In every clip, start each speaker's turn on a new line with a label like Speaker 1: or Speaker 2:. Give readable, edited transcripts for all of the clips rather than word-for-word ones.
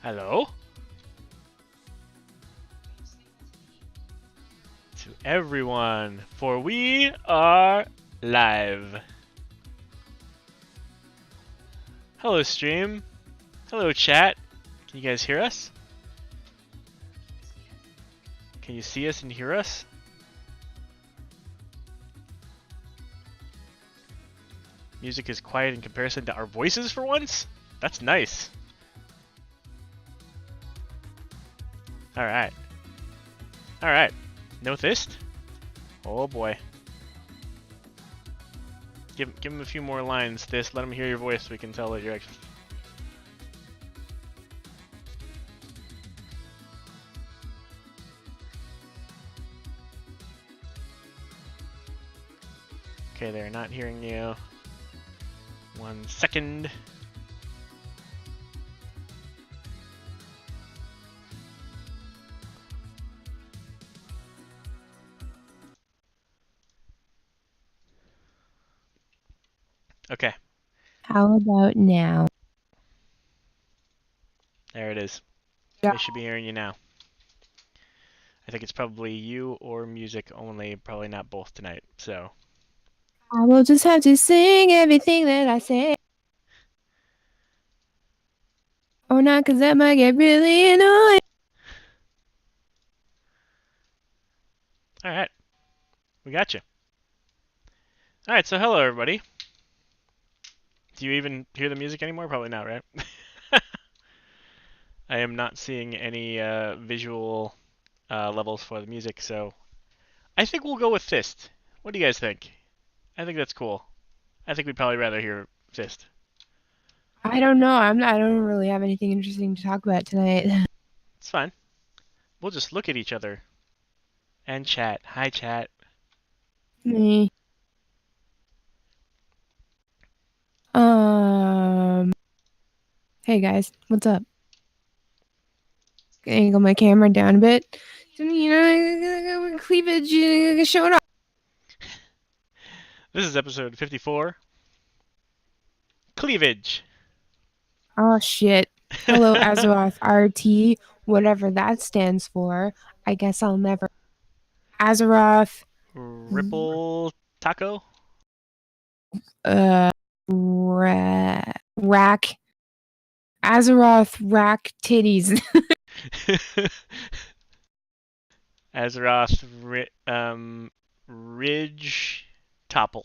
Speaker 1: Hello? To everyone, for we are live. Hello, stream. Hello, chat. Can you guys hear us? Can you see us and hear us? Music is quiet in comparison to our voices for once? That's nice. Alright. Alright. No fist? Oh boy. Give him a few more lines, Thist. Let him hear your voice so we can tell that you're actually... Okay, they're not hearing you. 1 second. Okay.
Speaker 2: How about now?
Speaker 1: There it is.
Speaker 2: Yeah.
Speaker 1: They should be hearing you now. I think it's probably you or music only, probably not both tonight, so...
Speaker 2: I will just have to sing everything that I say. Or not, because that might get really annoying.
Speaker 1: Alright. We got you. Alright, so hello everybody. Do you even hear the music anymore? Probably not, right? I am not seeing any visual levels for the music, so I think we'll go with Fist. What do you guys think? I think that's cool. I think we'd probably rather hear Fist.
Speaker 2: I don't know. I don't really have anything interesting to talk about tonight.
Speaker 1: It's fine. We'll just look at each other and chat. Hi, chat.
Speaker 2: Me. Hey guys, what's up? Angle my camera down a bit. You know, cleavage showing off.
Speaker 1: This is episode 54. Cleavage.
Speaker 2: Oh shit. Hello, Azeroth RT, whatever that stands for. I guess I'll never. Azeroth.
Speaker 1: Ripple taco.
Speaker 2: Rack. Azeroth rack titties.
Speaker 1: Azeroth Ridge Topple.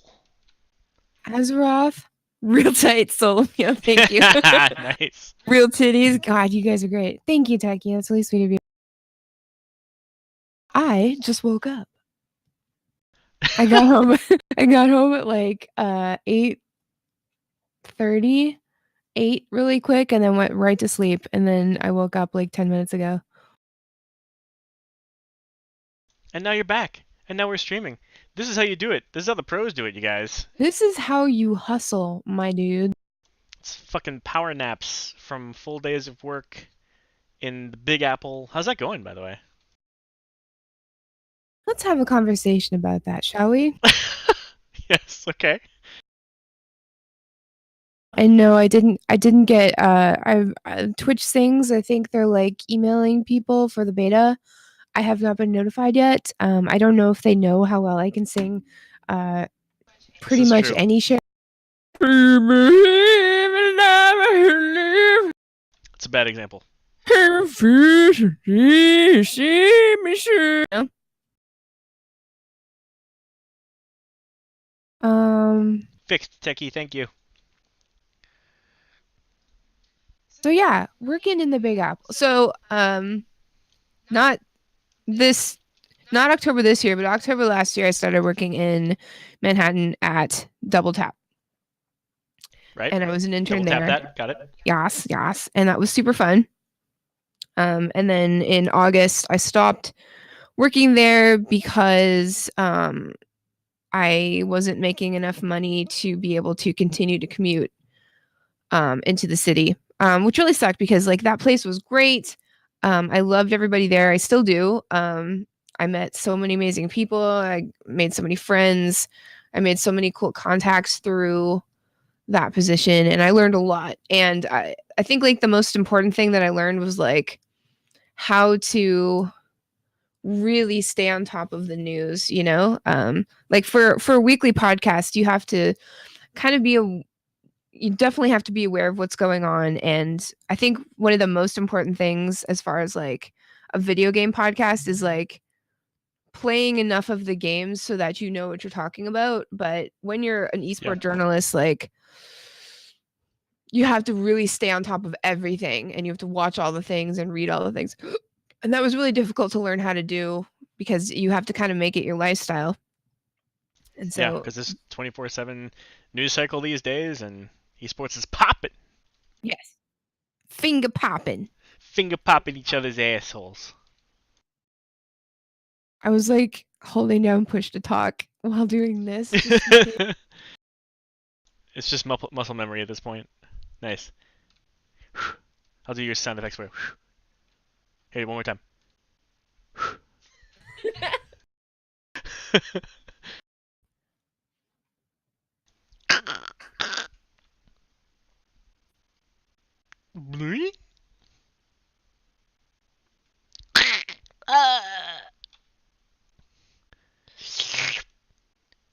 Speaker 2: Azeroth real tight Solomio. Thank you.
Speaker 1: Nice.
Speaker 2: Real titties. God, you guys are great. Thank you, Techie. That's really sweet of you. I just woke up. I got home. I got home at like 8:30, 8 really quick, and then went right to sleep. And then I woke up like 10 minutes ago.
Speaker 1: And now you're back. And now we're streaming. This is how you do it. This is how the pros do it, you guys.
Speaker 2: This is how you hustle, my dude.
Speaker 1: It's fucking power naps from full days of work in the Big Apple. How's that going, by the way?
Speaker 2: Let's have a conversation about that, shall we?
Speaker 1: Yes, okay.
Speaker 2: And no, I didn't get Twitch things. I think they're like emailing people for the beta. I have not been notified yet. I don't know if they know how well I can sing pretty much
Speaker 1: true.
Speaker 2: any shit.
Speaker 1: It's a bad example. Fixed, Techie, thank you.
Speaker 2: So yeah, working in the Big Apple. So not October this year, but October last year I started working in Manhattan at Double Tap.
Speaker 1: Right.
Speaker 2: And I was an intern
Speaker 1: Double
Speaker 2: there.
Speaker 1: Tap that, got it.
Speaker 2: Yes. And that was super fun. And then in August I stopped working there because I wasn't making enough money to be able to continue to commute into the city, which really sucked because like that place was great. I loved everybody there. I still do. I met so many amazing people. I made so many friends. I made so many cool contacts through that position, and I learned a lot. And I think like the most important thing that I learned was like how to really stay on top of the news, you know? Like for a weekly podcast, you have to kind of be a you definitely have to be aware of what's going on. And I think one of the most important things as far as like a video game podcast is like playing enough of the games so that you know what you're talking about. But when you're an
Speaker 1: Yeah.
Speaker 2: esport journalist, like you have to really stay on top of everything and you have to watch all the things and read all the things. And that was really difficult to learn how to do because you have to kind of make it your lifestyle. And
Speaker 1: Yeah,
Speaker 2: so,
Speaker 1: because this 24/7 news cycle these days, and esports is popping,
Speaker 2: yes, finger popping.
Speaker 1: finger popping each other's assholes.
Speaker 2: I was like holding down push to talk while doing this just in case.
Speaker 1: It's just muscle memory at this point. Nice. I'll do your sound effects for you. Hey, one more time.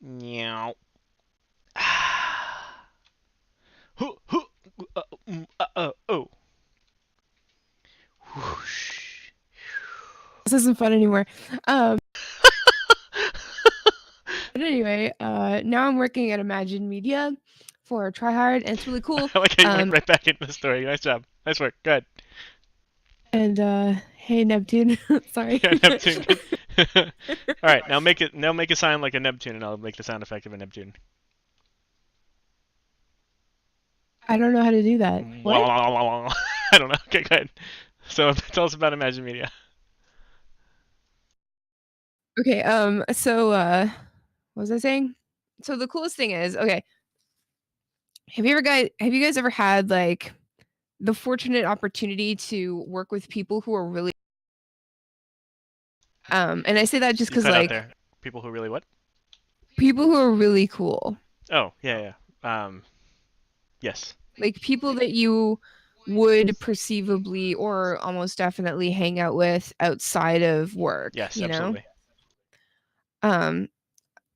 Speaker 1: Meow. Oh. Whoosh.
Speaker 2: This isn't fun anymore. But anyway, now I'm working at Imagine Media for Try Hard, and it's really cool.
Speaker 1: I like how you went
Speaker 2: Um,
Speaker 1: right back into the story. Nice job. Nice work. Good.
Speaker 2: and hey Neptune, sorry.
Speaker 1: Yeah, Neptune. All right, now make it. Now make a sign like a Neptune, and I'll make the sound effect of a Neptune.
Speaker 2: I don't know how to do that. What?
Speaker 1: I don't know. Okay, good. So tell us about Imagine Media.
Speaker 2: Okay. So what was I saying? So the coolest thing is, okay, have you guys ever had like the fortunate opportunity to work with people who are really and I say that just
Speaker 1: You
Speaker 2: cuz
Speaker 1: cut out
Speaker 2: like
Speaker 1: there. People who really what?
Speaker 2: people who are really cool.
Speaker 1: Oh, yeah, yeah. Yes,
Speaker 2: Like people that you would perceivably or almost definitely hang out with outside of work,
Speaker 1: yes,
Speaker 2: you know?
Speaker 1: absolutely.
Speaker 2: Um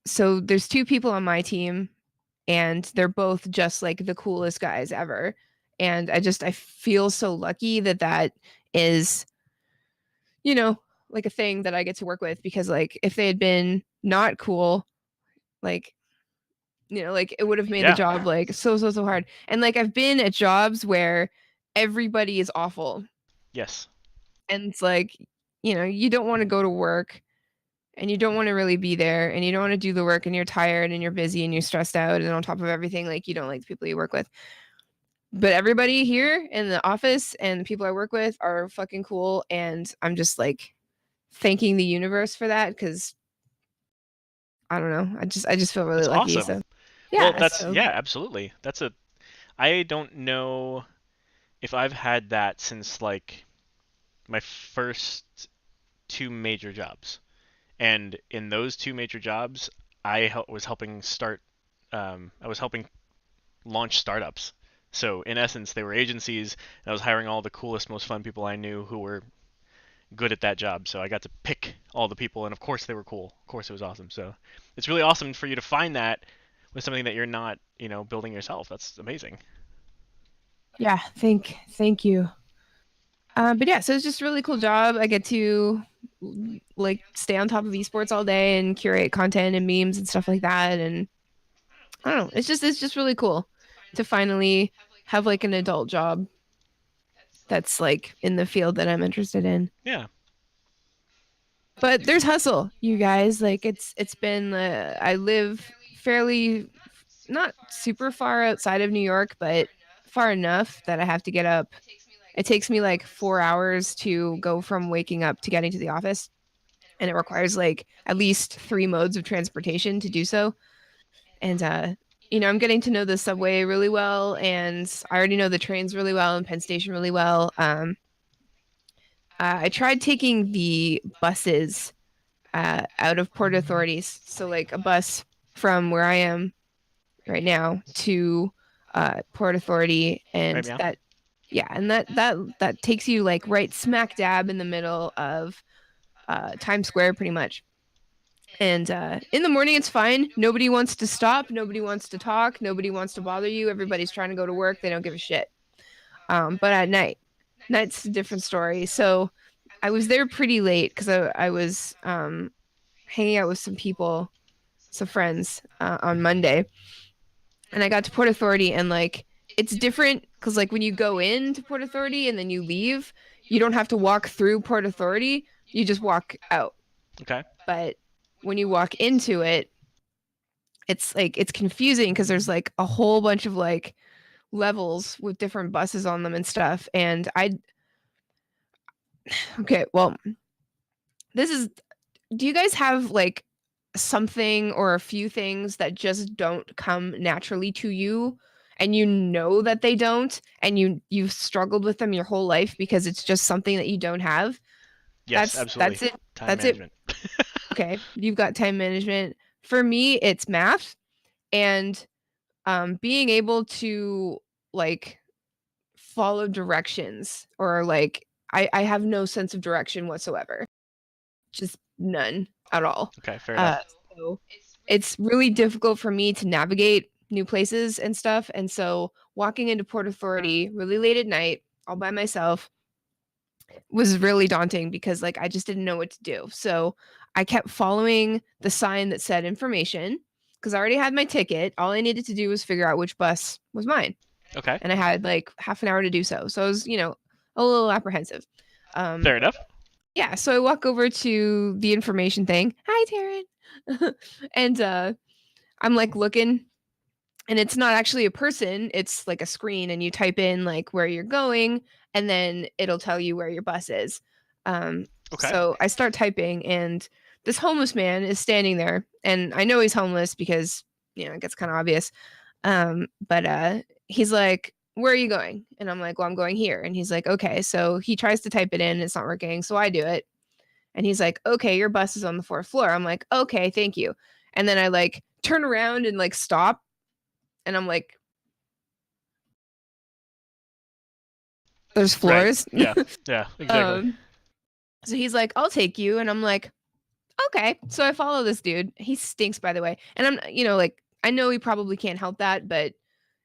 Speaker 2: so there's two people on my team and they're both just like the coolest guys ever. And I feel so lucky that that is, you know, like a thing that I get to work with because like if they had been not cool, like you know, like it would have made the
Speaker 1: Yeah.
Speaker 2: job like so hard. And like I've been at jobs where everybody is awful
Speaker 1: Yes.
Speaker 2: and it's like, you know, you don't want to go to work and you don't want to really be there and you don't want to do the work and you're tired and you're busy and you're stressed out and on top of everything like you don't like the people you work with. But everybody here in the office and the people I work with are fucking cool and I'm just like thanking the universe for that cuz I don't know. I just feel really
Speaker 1: That's
Speaker 2: lucky.
Speaker 1: awesome.
Speaker 2: So
Speaker 1: Well,
Speaker 2: yeah,
Speaker 1: that's
Speaker 2: so
Speaker 1: yeah, absolutely. That's a. I don't know if I've had that since like my first two major jobs. And in those two major jobs, was helping start. I was helping launch startups. So in essence, they were agencies, and I was hiring all the coolest, most fun people I knew who were good at that job. So I got to pick all the people, and of course they were cool. Of course it was awesome. So it's really awesome for you to find that with something that you're not, building yourself. That's amazing.
Speaker 2: yeah, thank you. But yeah, so it's just a really cool job. I get to like stay on top of esports all day and curate content and memes and stuff like that. And I don't know, it's just really cool to finally have like an adult job that's like in the field that I'm interested in.
Speaker 1: Yeah.
Speaker 2: But there's hustle, you guys. Like it's been I live fairly not super far outside of New York, but far enough that I have to get up. It takes me like 4 hours to go from waking up to getting to the office. And it requires like at least three modes of transportation to do so. And you know, I'm getting to know the subway really well, and I already know the trains really well and Penn Station really well. I tried taking the buses out of port authorities, so like a bus from where I am right now to port authority,
Speaker 1: Right
Speaker 2: and
Speaker 1: now.
Speaker 2: that Yeah, and that takes you like right smack dab in the middle of Times Square, pretty much. And in the morning, it's fine. Nobody wants to stop. Nobody wants to talk. Nobody wants to bother you. Everybody's trying to go to work. They don't give a shit. But at night, night's a different story. So I was there pretty late because I was hanging out with some people, some friends on Monday, and I got to Port Authority, and like it's different because like when you go into Port Authority and then you leave, you don't have to walk through Port Authority. You just walk out.
Speaker 1: Okay.
Speaker 2: But when you walk into it, it's like it's confusing because there's like a whole bunch of like levels with different buses on them and stuff. And I okay, well, this is do you guys have like something or a few things that just don't come naturally to you and you know that they don't and you've struggled with them your whole life because it's just something that you don't have?
Speaker 1: Yes,
Speaker 2: That's
Speaker 1: absolutely.
Speaker 2: it.
Speaker 1: Time
Speaker 2: That's it.
Speaker 1: management.
Speaker 2: Okay, you've got time management. For me, it's math and being able to like follow directions or like I have no sense of direction whatsoever. Just none at all.
Speaker 1: Okay, fair
Speaker 2: Uh,
Speaker 1: enough.
Speaker 2: so it's really difficult for me to navigate new places and stuff. And so walking into Port Authority really late at night, all by myself, was really daunting because like I just didn't know what to do. So I kept following the sign that said information because I already had my ticket. All I needed to do was figure out which bus was mine.
Speaker 1: Okay,
Speaker 2: And I had like half an hour to do so. So I was, a little apprehensive.
Speaker 1: fair enough.
Speaker 2: Yeah, so I walk over to the information thing. Hi, Taryn. And I'm like looking, and it's not actually a person, it's like a screen, and you type in like where you're going, and then it'll tell you where your bus is. Um,
Speaker 1: Okay.
Speaker 2: so I start typing, and this homeless man is standing there, and I know he's homeless because, it gets kind of obvious. But he's like, where are you going? And I'm like, well, I'm going here. And he's like, okay. So he tries to type it in, it's not working. So I do it. And he's like, okay, your bus is on the fourth floor. I'm like, okay, thank you. And then I like turn around and like stop. And I'm like, there's
Speaker 1: Right.
Speaker 2: floors.
Speaker 1: Yeah. Yeah. Exactly.
Speaker 2: um, so he's like, I'll take you. And I'm like, okay. So I follow this dude. He stinks, by the way. And I'm, like, I know he probably can't help that, but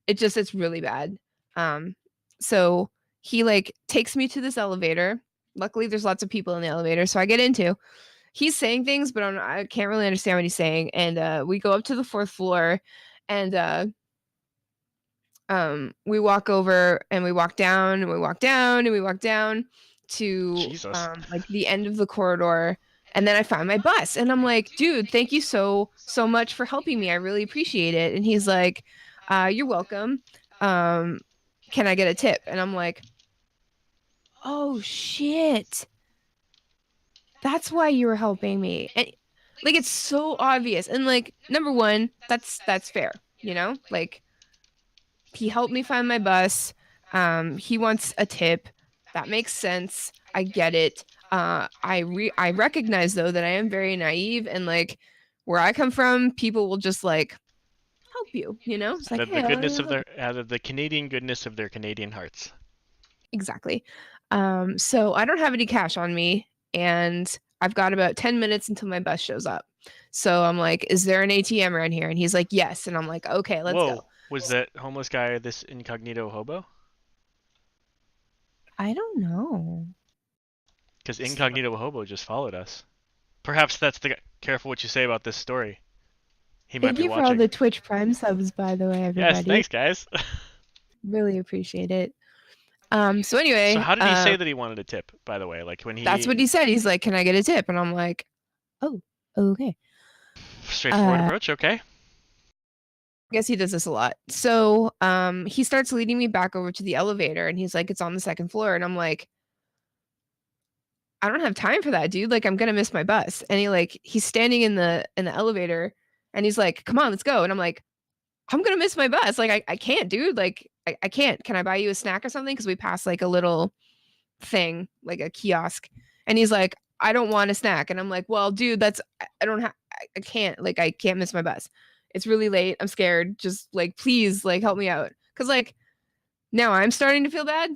Speaker 2: it's really bad. Um, so he like takes me to this elevator. Luckily, there's lots of people in the elevator. So I get into, he's saying things, but I can't really understand what he's saying. And we go up to the fourth floor, and we walk over, and we walk down, and we walk down, and we walk down to
Speaker 1: Jesus.
Speaker 2: like the end of the corridor. And then I find my bus, and I'm like, dude, thank you so much for helping me. I really appreciate it. And he's like, you're welcome. Um, can I get a tip? And I'm like, oh shit. That's why you were helping me. And like it's so obvious. And like number one, that's fair, Like he helped me find my bus. He wants a tip. That makes sense. I get it. I recognize though that I am very naive, and like where I come from, people will just like help you, It's
Speaker 1: Out
Speaker 2: like,
Speaker 1: of the
Speaker 2: hey,
Speaker 1: goodness of
Speaker 2: I'll
Speaker 1: their, out of the Canadian goodness of their Canadian hearts.
Speaker 2: exactly. So I don't have any cash on me, and I've got about 10 minutes until my bus shows up. So I'm like, is there an ATM around here? And he's like, yes. And I'm like, okay, let's go.
Speaker 1: Whoa. Was that homeless guy this incognito hobo?
Speaker 2: I don't know.
Speaker 1: Because incognito hobo just followed us. Perhaps that's the. Careful what you say about this story. He might
Speaker 2: Thank
Speaker 1: be
Speaker 2: you for all
Speaker 1: watching.
Speaker 2: the Twitch Prime subs, by the way,
Speaker 1: Yes,
Speaker 2: everybody.
Speaker 1: thanks, guys.
Speaker 2: Really appreciate it. So
Speaker 1: So
Speaker 2: anyway,
Speaker 1: how did he say that he wanted a tip? By the way, like when
Speaker 2: that's what
Speaker 1: he
Speaker 2: he said. He's like, "Can I get a tip?" And I'm like, "Oh, okay."
Speaker 1: straightforward
Speaker 2: I
Speaker 1: approach. Okay.
Speaker 2: guess he does this a lot. So he starts leading me back over to the elevator, and he's like, "It's on the second floor," and I'm like, I don't have time for that, dude. Like, I'm gonna miss my bus. And he's standing in the elevator, and he's like, come on, let's go. And I'm like, I'm gonna miss my bus. Like, I can't, dude. Like, I can't. Can I buy you a snack or something? Because we passed like a little thing, like a kiosk. And he's like, I don't want a snack. And I'm like, well, dude, I don't have I can't, like, I can't miss my bus. It's really late. I'm scared. Just like, please, like, help me out. Cause like now I'm starting to feel bad.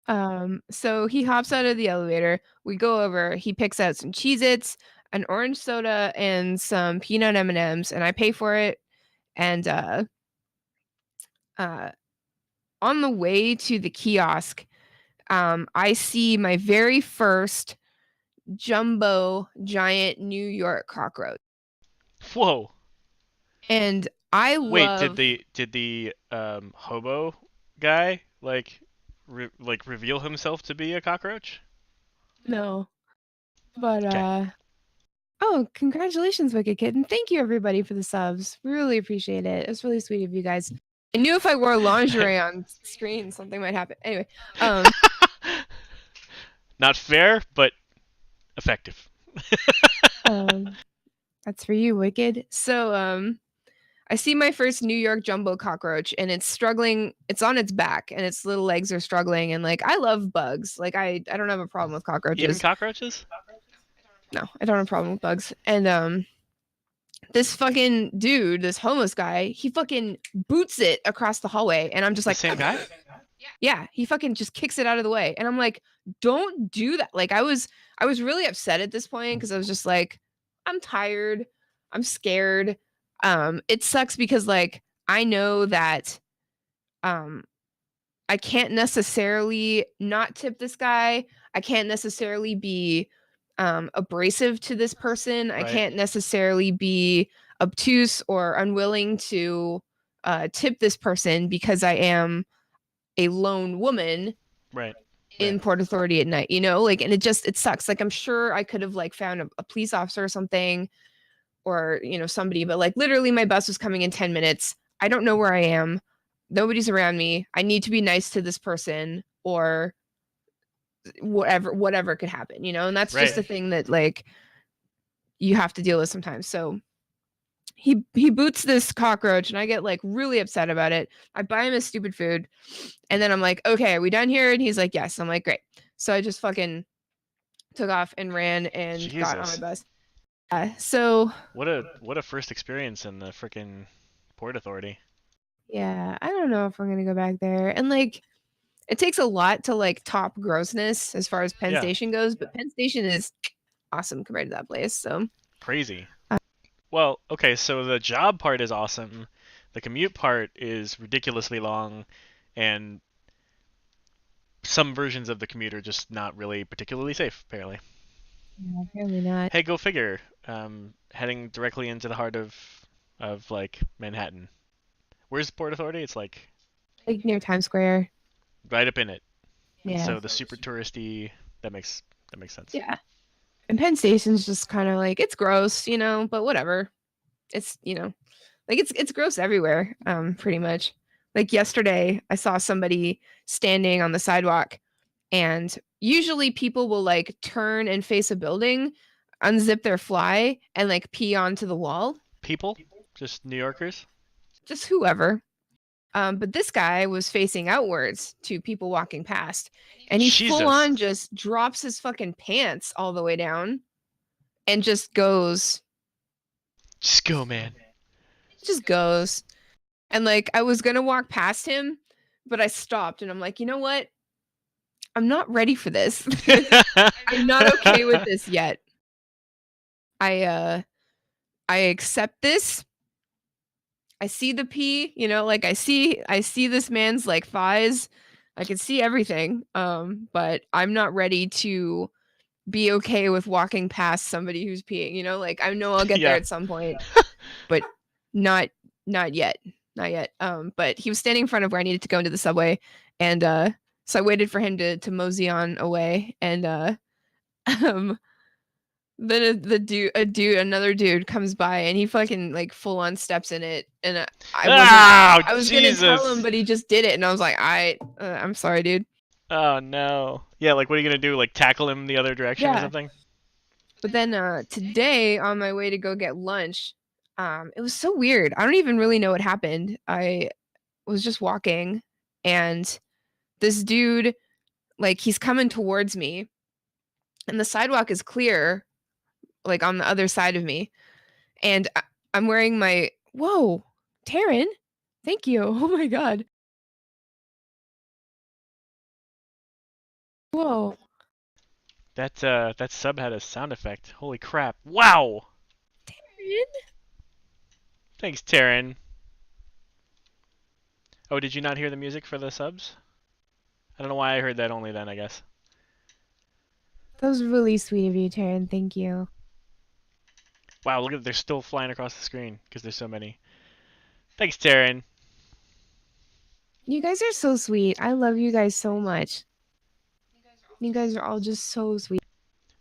Speaker 2: So he hops out of the elevator. We go over. He picks out some Cheez-Its, an orange soda, and some peanut M&Ms, and I pay for it. And uh, on the way to the kiosk, I see my very first jumbo giant New York cockroach.
Speaker 1: Whoa.
Speaker 2: And I
Speaker 1: Wait, did
Speaker 2: love
Speaker 1: the hobo guy like reveal himself to be a cockroach?
Speaker 2: no, but
Speaker 1: Okay.
Speaker 2: oh, congratulations, Wicked Kid, and thank you everybody for the subs. We really appreciate it. It was really sweet of you guys. I knew if I wore lingerie on screen, something might happen. Anyway,
Speaker 1: Not fair, but effective.
Speaker 2: um, that's for you, Wicked. So, I see my first New York jumbo cockroach and it's struggling. It's on its back and its little legs are struggling. And like, I love bugs. Like, I don't have a problem with
Speaker 1: Even
Speaker 2: cockroaches.
Speaker 1: cockroaches?
Speaker 2: No, I don't have a problem with bugs. And, this fucking dude, this homeless guy, he fucking boots it across the hallway. And I'm just
Speaker 1: The
Speaker 2: like,
Speaker 1: same guy?
Speaker 2: yeah, he fucking just kicks it out of the way. And I'm like, don't do that. Like, I was really upset at this point because I was just like, I'm tired. I'm scared. It sucks because like I know that um I can't necessarily not tip this guy. I can't necessarily be abrasive to this person. I
Speaker 1: Right.
Speaker 2: can't necessarily be obtuse or unwilling to tip this person because I am a lone woman
Speaker 1: Right.
Speaker 2: in Port Authority at night, you know? Like, and it sucks. Like, I'm sure I could have like found a police officer or something or, you know, somebody, but like literally my bus was coming in 10 minutes. I don't know where I am. Nobody's around me. I need to be nice to this person or whatever could happen, you know? And that's just
Speaker 1: Right.
Speaker 2: a thing that like you have to deal with sometimes. So he boots this cockroach and I get like really upset about it. I buy him his stupid food and then I'm like, okay, are we done here? And he's like, yes. I'm like, great. So I just fucking took off and ran and got on my
Speaker 1: Jesus.
Speaker 2: bus. So
Speaker 1: What a first experience in the frickin' Port Authority.
Speaker 2: yeah, I don't know if I'm gonna go back there. And like it takes a lot to like top grossness as far as Penn
Speaker 1: Yeah.
Speaker 2: Station goes, but Penn Station is awesome compared to that place. So
Speaker 1: Crazy. Well, okay, so the job part is awesome. The commute part is ridiculously long, and some versions of the commute are just not really particularly safe, apparently.
Speaker 2: yeah, apparently not.
Speaker 1: Hey, go figure. Heading directly into the heart of like Manhattan. Where's Port Authority? It's like
Speaker 2: Like near Times Square.
Speaker 1: right up in it.
Speaker 2: Yeah.
Speaker 1: So the super touristy that makes sense.
Speaker 2: Yeah. And Penn Station's just kind of like it's gross, you know, but whatever. It's, you know, like it's gross everywhere, pretty much. Like yesterday, I saw somebody standing on the sidewalk, and usually people will like turn and face a building, unzip their fly, and like pee onto the wall.
Speaker 1: People, just New Yorkers.
Speaker 2: Just whoever. But this guy was facing outwards to people walking past, and he full
Speaker 1: Jesus.
Speaker 2: on just drops his fucking pants all the way down and just goes,
Speaker 1: Just go, man.
Speaker 2: just goes. And like I was gonna walk past him, but I stopped and I'm like, you know what? I'm not ready for this. I'm not okay with this yet. I accept this. I see the pee, you know, like I see this man's like thighs. I can see everything. But I'm not ready to be okay with walking past somebody who's peeing, you know? Like I know I'll get there
Speaker 1: Yeah.
Speaker 2: at some point, but not not yet. Not yet. But he was standing in front of where I needed to go into the subway and so I waited for him to mosey on away and um then another dude comes by and he fucking like full on steps in it and
Speaker 1: Oh,
Speaker 2: I was gonna tell him
Speaker 1: Jesus.
Speaker 2: but he just did it and I was like I'm sorry dude.
Speaker 1: Oh no. Yeah, like what are you gonna do? Like tackle him the other direction or
Speaker 2: Yeah.
Speaker 1: something?
Speaker 2: But then today on my way to go get lunch, it was so weird. I don't even really know what happened. I was just walking and this dude, like he's coming towards me and the sidewalk is clear, like on the other side of me. And I'm wearing my, whoa, Taryn, thank you. Oh my God. Whoa.
Speaker 1: That sub had a sound effect. Holy crap! Wow. Thanks, Taryn. Oh, did you not hear the music for the subs? I don't know why I heard that only then. I guess.
Speaker 2: That was really sweet of you, Taryn. Thank you.
Speaker 1: Wow, look at they're still flying across the screen because there's so many. Thanks, Taryn.
Speaker 2: You guys are so sweet. I love you guys so much. You guys are all just so sweet.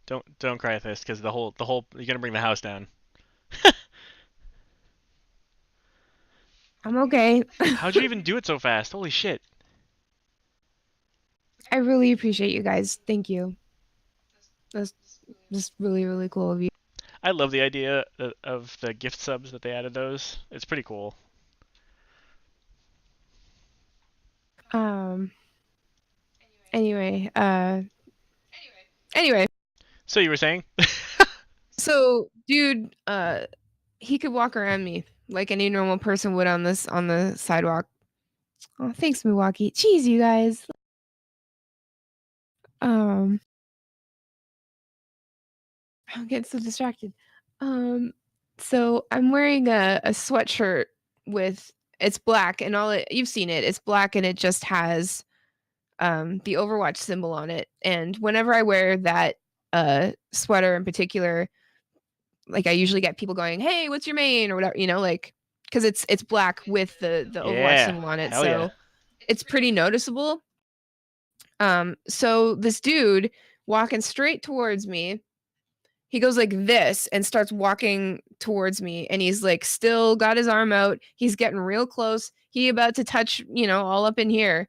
Speaker 1: Don't cry at this because the whole you're gonna bring the house down.
Speaker 2: I'm okay.
Speaker 1: How'd you even do it so fast? Holy shit!
Speaker 2: I really appreciate you guys. Thank you. That's just really, really cool of you.
Speaker 1: I love the idea of the gift subs that they added those. It's pretty cool.
Speaker 2: Um anyway, anyway.
Speaker 1: So you were saying?
Speaker 2: So dude, he could walk around me like any normal person would on the sidewalk. Oh, thanks, Milwaukee. Jeez, you guys. Um I'm getting so distracted. Um, so I'm wearing a sweatshirt with it's black and all it you've seen it. It's black and it just has the Overwatch symbol on it. And whenever I wear that sweater in particular, like I usually get people going, "Hey, what's your main?" or whatever, like because it's black with the Overwatch
Speaker 1: Yeah.
Speaker 2: symbol on it.
Speaker 1: Hell yeah.
Speaker 2: So it's pretty noticeable. So this dude walking straight towards me, he goes like this and starts walking towards me and he's like still got his arm out, he's getting real close, he about to touch, all up in here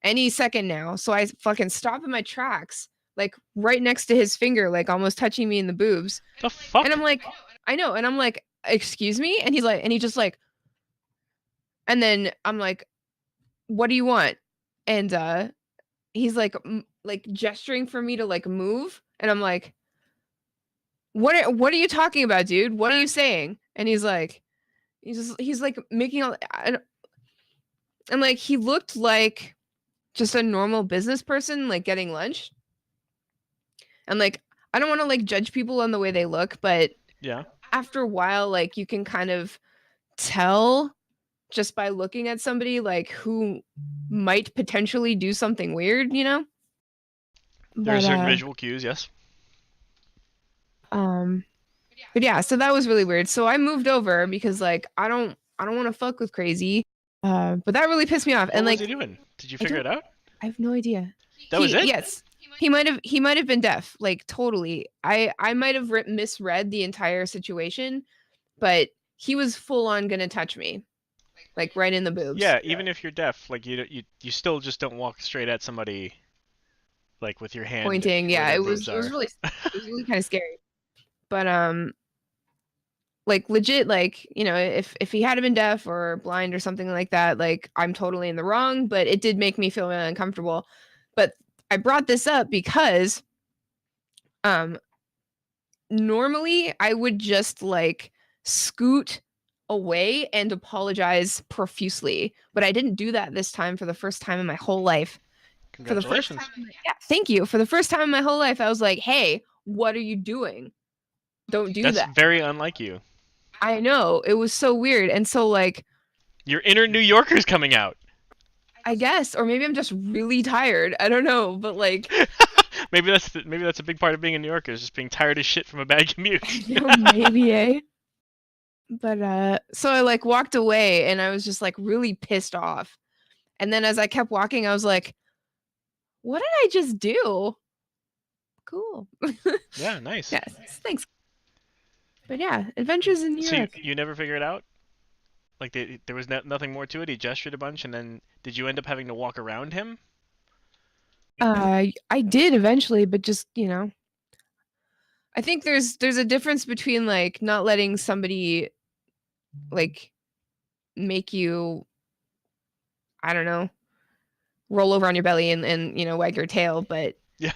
Speaker 2: any second now. So I fucking stop in my tracks, like right next to his finger, like almost touching me in the boobs.
Speaker 1: The fuck?
Speaker 2: And I'm like, I know, and I'm like, excuse me? And he's like, and he just like, and then I'm like, what do you want? And he's like gesturing for me to like move, and I'm like, what are you talking about, dude? What are you saying? And he's like making all, and like he looked like just a normal business person like getting lunch. And like I don't want to like judge people on the way they look, but
Speaker 1: Yeah.
Speaker 2: after a while like you can kind of tell just by looking at somebody like who might potentially do something weird.
Speaker 1: There are
Speaker 2: But
Speaker 1: certain visual cues, yes.
Speaker 2: um but yeah, so that was really weird. So I moved over because like I don't want to fuck with crazy. But that really pissed me off.
Speaker 1: What
Speaker 2: And
Speaker 1: was
Speaker 2: like
Speaker 1: he doing? Did you
Speaker 2: I
Speaker 1: figure
Speaker 2: don't
Speaker 1: it out?
Speaker 2: I have no idea.
Speaker 1: That was it?
Speaker 2: Yes. He might have been deaf, like totally. I might have misread the entire situation, but he was full on gonna touch me, like right in the boobs.
Speaker 1: Yeah, even if you're deaf, like you still just don't walk straight at somebody like with your hand
Speaker 2: Pointing.
Speaker 1: where
Speaker 2: Yeah,
Speaker 1: their
Speaker 2: it was
Speaker 1: boobs
Speaker 2: it was
Speaker 1: are.
Speaker 2: really it was really kind of scary. But like legit, like if he had been deaf or blind or something like that, like I'm totally in the wrong, but it did make me feel really uncomfortable. But I brought this up because um normally I would just like scoot away and apologize profusely, but I didn't do that this time for the first time in my whole life. For the first
Speaker 1: Congratulations.
Speaker 2: time yeah, thank you. For the first time in my whole life I was like, "Hey, what are you doing? Don't do
Speaker 1: That's
Speaker 2: that."
Speaker 1: very unlike you.
Speaker 2: I know, it was so weird. And so like
Speaker 1: Your inner New Yorker's coming out.
Speaker 2: I guess, or maybe I'm just really tired. I don't know, but like,
Speaker 1: maybe that's a big part of being a New Yorker, is just being tired as shit from a bad commute.
Speaker 2: maybe, eh? But so I like walked away and I was just like really pissed off. And then as I kept walking, I was like, what did I just do? Cool.
Speaker 1: Yeah, nice.
Speaker 2: Yes, thanks. But yeah, adventures in New
Speaker 1: So
Speaker 2: York.
Speaker 1: you never figure it out? Like there was nothing more to it. He gestured a bunch, and then did you end up having to walk around him?
Speaker 2: I did eventually, but just I think there's a difference between like not letting somebody like make you, I don't know, roll over on your belly and wag your tail, but
Speaker 1: Yeah.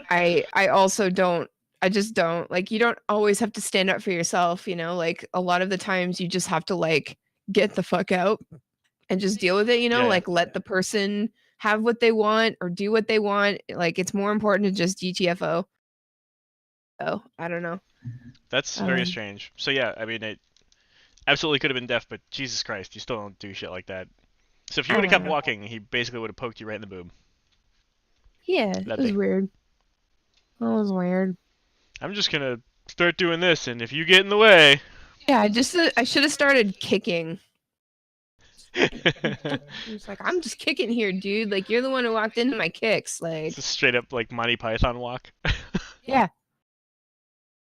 Speaker 2: I also don't, I just don't like, you don't always have to stand up for yourself, like a lot of the times you just have to like get the fuck out and just deal with it,
Speaker 1: Yeah, yeah.
Speaker 2: like let the person have what they want or do what they want. Like it's more important to just GTFO. Oh, I don't know.
Speaker 1: That's very
Speaker 2: Um,
Speaker 1: strange. So yeah, I mean, it absolutely could have been deaf, but Jesus Christ, you still don't do shit like that. So if you
Speaker 2: I
Speaker 1: would have
Speaker 2: don't
Speaker 1: kept
Speaker 2: know.
Speaker 1: walking, he basically would have poked you right in the boob.
Speaker 2: Yeah, it
Speaker 1: That
Speaker 2: was
Speaker 1: thing.
Speaker 2: weird. That was weird.
Speaker 1: I'm just gonna start doing this, and if you get in the way,
Speaker 2: Yeah, I should have started kicking. It's like I'm just kicking here, dude. Like you're the one who walked into my kicks.
Speaker 1: it's a
Speaker 2: Like
Speaker 1: straight up like Monty Python walk.
Speaker 2: yeah,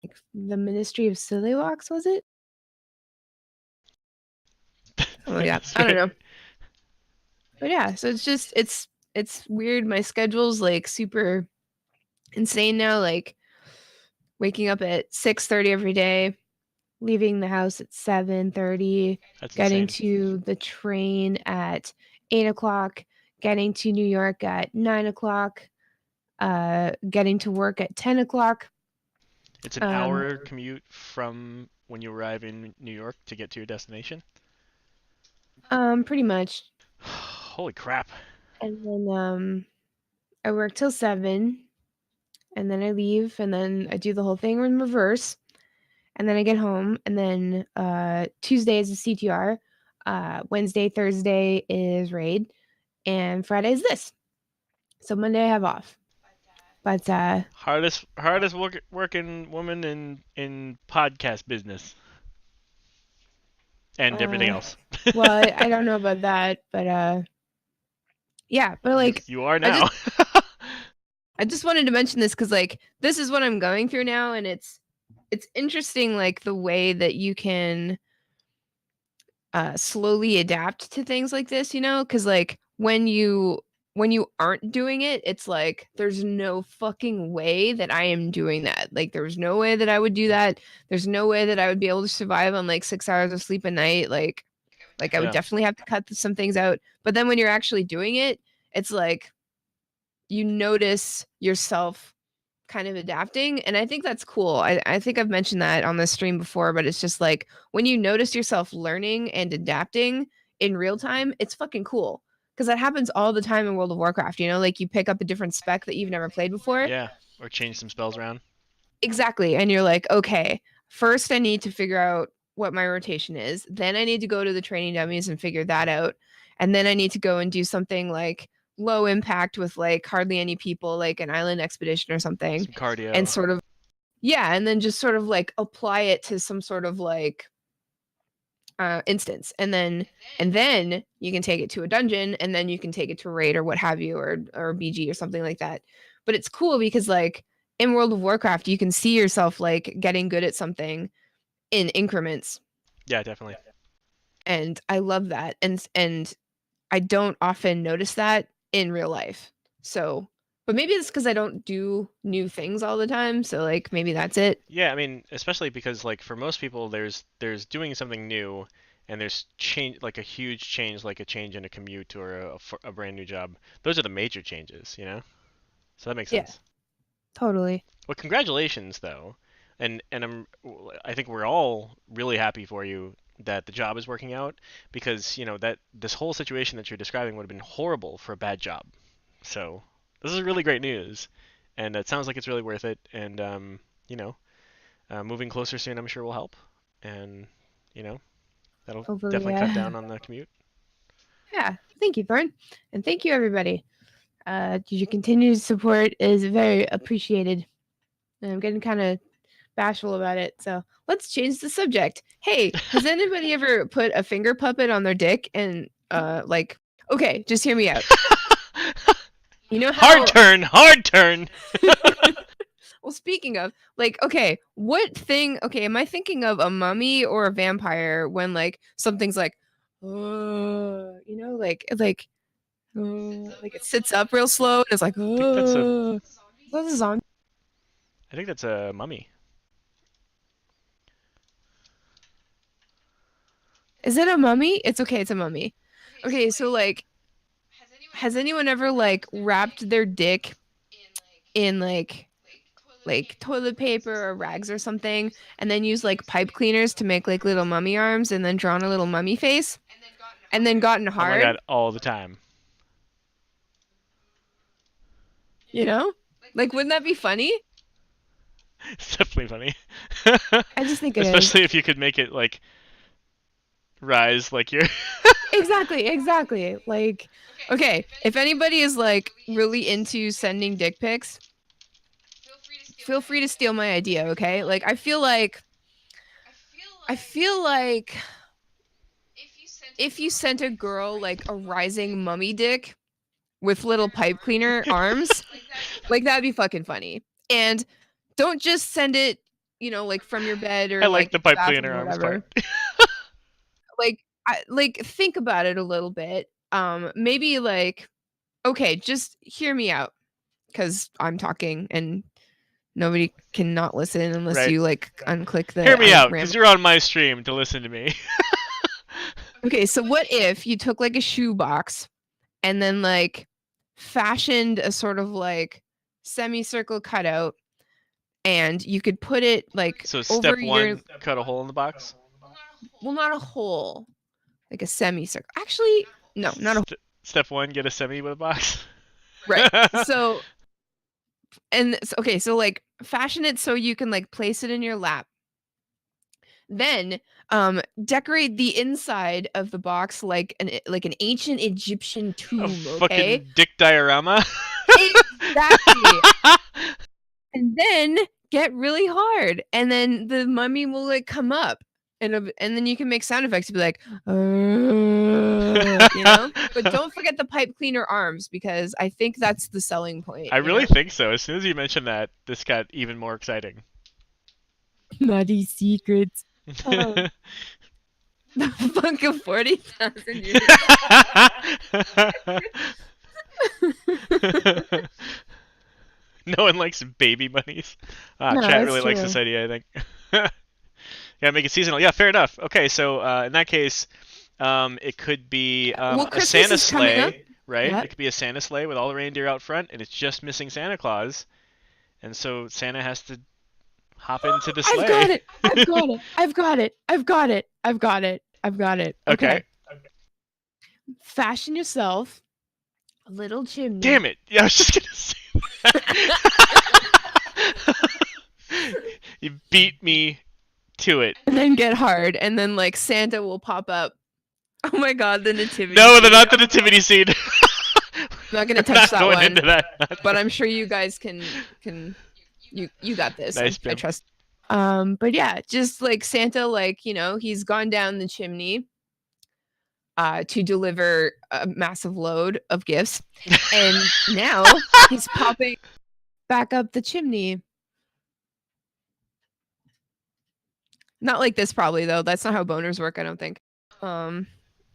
Speaker 2: like the Ministry of Silly Walks was it? Something like that.
Speaker 1: That's
Speaker 2: I don't
Speaker 1: right.
Speaker 2: know. But yeah, so it's weird. My schedule's like super insane now. Like waking up at 6:30 every day, leaving the house at 7:30,
Speaker 1: That's
Speaker 2: getting
Speaker 1: insane.
Speaker 2: to the train at 8 o'clock, getting to New York at 9 o'clock, getting to work at 10 o'clock.
Speaker 1: It's an
Speaker 2: Um,
Speaker 1: hour commute from when you arrive in New York to get to your destination.
Speaker 2: pretty much.
Speaker 1: Holy crap.
Speaker 2: And then I work till 7, and then I leave, and then I do the whole thing in reverse, and then I get home, and then Tuesday is a CTR, Wednesday, Thursday is raid, and Friday is this. So Monday I have off. But
Speaker 1: Hardest working woman in podcast business and everything
Speaker 2: uh,
Speaker 1: else.
Speaker 2: well, I don't know about that, but yeah, but like
Speaker 1: You are
Speaker 2: I just
Speaker 1: now.
Speaker 2: I just wanted to mention this because like this is what I'm going through now, and it's interesting like the way that you can slowly adapt to things like this, you know, because like when you aren't doing it, it's like there's no fucking way that I am doing that. Like there's no way that I would do that. There's no way that I would be able to survive on like 6 hours of sleep a night. Like I would
Speaker 1: Yeah.
Speaker 2: definitely have to cut some things out. But then when you're actually doing it, it's like you notice yourself kind of adapting. And I think that's cool. I think I've mentioned that on the stream before, but it's just like when you notice yourself learning and adapting in real time, it's fucking cool. Because that happens all the time in World of Warcraft, you know, like you pick up a different spec that you've never played before.
Speaker 1: Yeah. Or change some spells around.
Speaker 2: Exactly. And you're like, okay, first I need to figure out what my rotation is. Then I need to go to the training dummies and figure that out. And then I need to go and do something like low impact with like hardly any people, like an island expedition or something.
Speaker 1: Some
Speaker 2: And
Speaker 1: cardio.
Speaker 2: sort of, yeah. And then just sort of like apply it to some sort of like instance. And then you can take it to a dungeon and then you can take it to a raid or what have you, or BG or something like that. But it's cool because like in World of Warcraft, you can see yourself like getting good at something in increments.
Speaker 1: Yeah, definitely.
Speaker 2: And I love that. And I don't often notice that in real life. So but maybe it's because I don't do new things all the time. So like maybe that's it.
Speaker 1: Yeah, I mean, especially because like for most people, there's doing something new, and there's change like a huge change, like a change in a commute or a brand new job. Those are the major changes, you know. So that makes
Speaker 2: Yeah,
Speaker 1: sense.
Speaker 2: totally.
Speaker 1: Well, congratulations though, and I think we're all really happy for you that the job is working out because you know that this whole situation that you're describing would have been horrible for a bad job. So this is really great news, and it sounds like it's really worth it. And you know, moving closer soon, I'm sure will help, and you know that'll
Speaker 2: Hopefully,
Speaker 1: definitely cut
Speaker 2: yeah.
Speaker 1: down on the commute.
Speaker 2: Yeah. Thank you, Thorn. And thank you everybody. Your continued support is very appreciated. And I'm getting kind of bashful about it. So let's change the subject. Hey, has anybody ever put a finger puppet on their dick and like okay, just hear me out. You know
Speaker 1: Hard
Speaker 2: how
Speaker 1: turn, hard turn.
Speaker 2: well speaking of, like, okay, what thing okay, am I thinking of a mummy or a vampire when like something's like you know, like it sits up real slow and it's like
Speaker 1: I think that's a
Speaker 2: that's a zombie.
Speaker 1: I think that's a mummy.
Speaker 2: Is it a mummy? It's okay, it's a mummy. Okay, so like has anyone ever like wrapped their dick in like toilet paper or rags or something and then used like pipe cleaners to make like little mummy arms and then drawn a little mummy face and then gotten
Speaker 1: Oh my
Speaker 2: hard?
Speaker 1: god, all the time.
Speaker 2: You know? Like, wouldn't that be funny?
Speaker 1: It's definitely funny.
Speaker 2: I just think it is.
Speaker 1: Especially if you could make it like rise like you're.
Speaker 2: Exactly, exactly. Like, okay, if anybody is like really into sending dick pics, feel free to steal my idea, okay? Like, I feel like if you sent a girl like a rising mummy dick with little pipe cleaner arms, like that'd be fucking funny. And don't just send it, like from your bed
Speaker 1: I
Speaker 2: or
Speaker 1: like
Speaker 2: like
Speaker 1: the
Speaker 2: the
Speaker 1: pipe
Speaker 2: bathroom
Speaker 1: cleaner
Speaker 2: or
Speaker 1: arms part.
Speaker 2: whatever. Like think about it a little bit. Maybe like, okay, just hear me out because I'm talking and nobody can not listen unless
Speaker 1: Right.
Speaker 2: you like unclick
Speaker 1: Hear
Speaker 2: the
Speaker 1: me
Speaker 2: I
Speaker 1: out,
Speaker 2: ram.
Speaker 1: because you're on my stream to listen to me.
Speaker 2: Okay, so what if you took like a shoebox and then like fashioned a sort of like semicircle cutout and you could put it like
Speaker 1: So
Speaker 2: over
Speaker 1: step
Speaker 2: your,
Speaker 1: one, cut a hole in the box.
Speaker 2: well, not a hole, like a semicircle. Actually, no, not a
Speaker 1: Step one, get a semi with a box.
Speaker 2: right. So okay, so like fashion it so you can like place it in your lap. Then decorate the inside of the box like an ancient Egyptian
Speaker 1: A
Speaker 2: tomb, okay?
Speaker 1: fucking dick diorama.
Speaker 2: Exactly. And then get really hard and then the mummy will like come up and then you can make sound effects to be like but don't forget the pipe cleaner arms because I think that's the selling point,
Speaker 1: I really think so. As soon as you mentioned that, this got even more exciting.
Speaker 2: Naughty secrets. The funk of 40,000 years.
Speaker 1: No one likes baby bunnies.
Speaker 2: No,
Speaker 1: Chat
Speaker 2: it's
Speaker 1: really likes
Speaker 2: true.
Speaker 1: this idea, I think. Yeah, make it seasonal. Yeah, fair enough. Okay, so in that case, it could be
Speaker 2: Well,
Speaker 1: a
Speaker 2: Christmas
Speaker 1: Santa
Speaker 2: is coming up.
Speaker 1: sleigh, right?
Speaker 2: Yeah.
Speaker 1: It could be a Santa sleigh with all the reindeer out front, and it's just missing Santa Claus, and so Santa has to hop into the
Speaker 2: I've got
Speaker 1: sleigh.
Speaker 2: it. I've got it. I've got it. I've got it. I've got it. I've got it.
Speaker 1: Okay.
Speaker 2: Okay. Fashion yourself a little chimney.
Speaker 1: Damn it! Yeah, I was just gonna say that. You beat me to it.
Speaker 2: And then get hard and then like Santa will pop up. Oh my god, the nativity
Speaker 1: No, they're
Speaker 2: scene.
Speaker 1: not the nativity scene.
Speaker 2: I'm not gonna
Speaker 1: We're
Speaker 2: touch
Speaker 1: not
Speaker 2: that
Speaker 1: going
Speaker 2: one,
Speaker 1: into that.
Speaker 2: but I'm sure you guys can you got this.
Speaker 1: Nice,
Speaker 2: I
Speaker 1: Pim.
Speaker 2: trust. But yeah, just like Santa, like, he's gone down the chimney to deliver a massive load of gifts. And now he's popping back up the chimney. Not like this probably though. That's not how boners work, I don't think. Um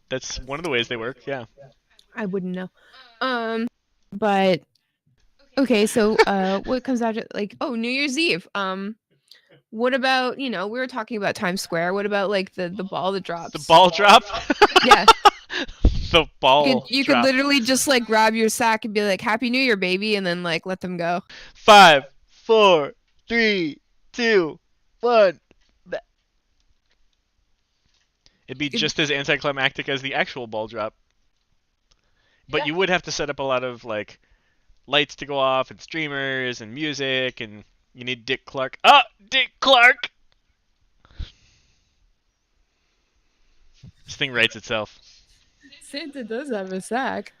Speaker 1: That's one of the ways they work. Yeah.
Speaker 2: I wouldn't know. But okay, so what comes out like, oh, New Year's Eve. What about, we were talking about Times Square. What about like the ball that
Speaker 1: The
Speaker 2: drops?
Speaker 1: ball drop.
Speaker 2: Yeah.
Speaker 1: The ball
Speaker 2: You could
Speaker 1: drop.
Speaker 2: literally just like grab your sack and be like, Happy New Year, baby, and then like let them go.
Speaker 1: 5, 4, 3, 2, 1. It'd be
Speaker 2: You could,
Speaker 1: just as anticlimactic as the actual ball drop. But you would have to set up a lot of like lights to go off and streamers and music and you need Dick Clark. Ah, Dick Clark. This thing writes itself.
Speaker 2: Santa does have a sack.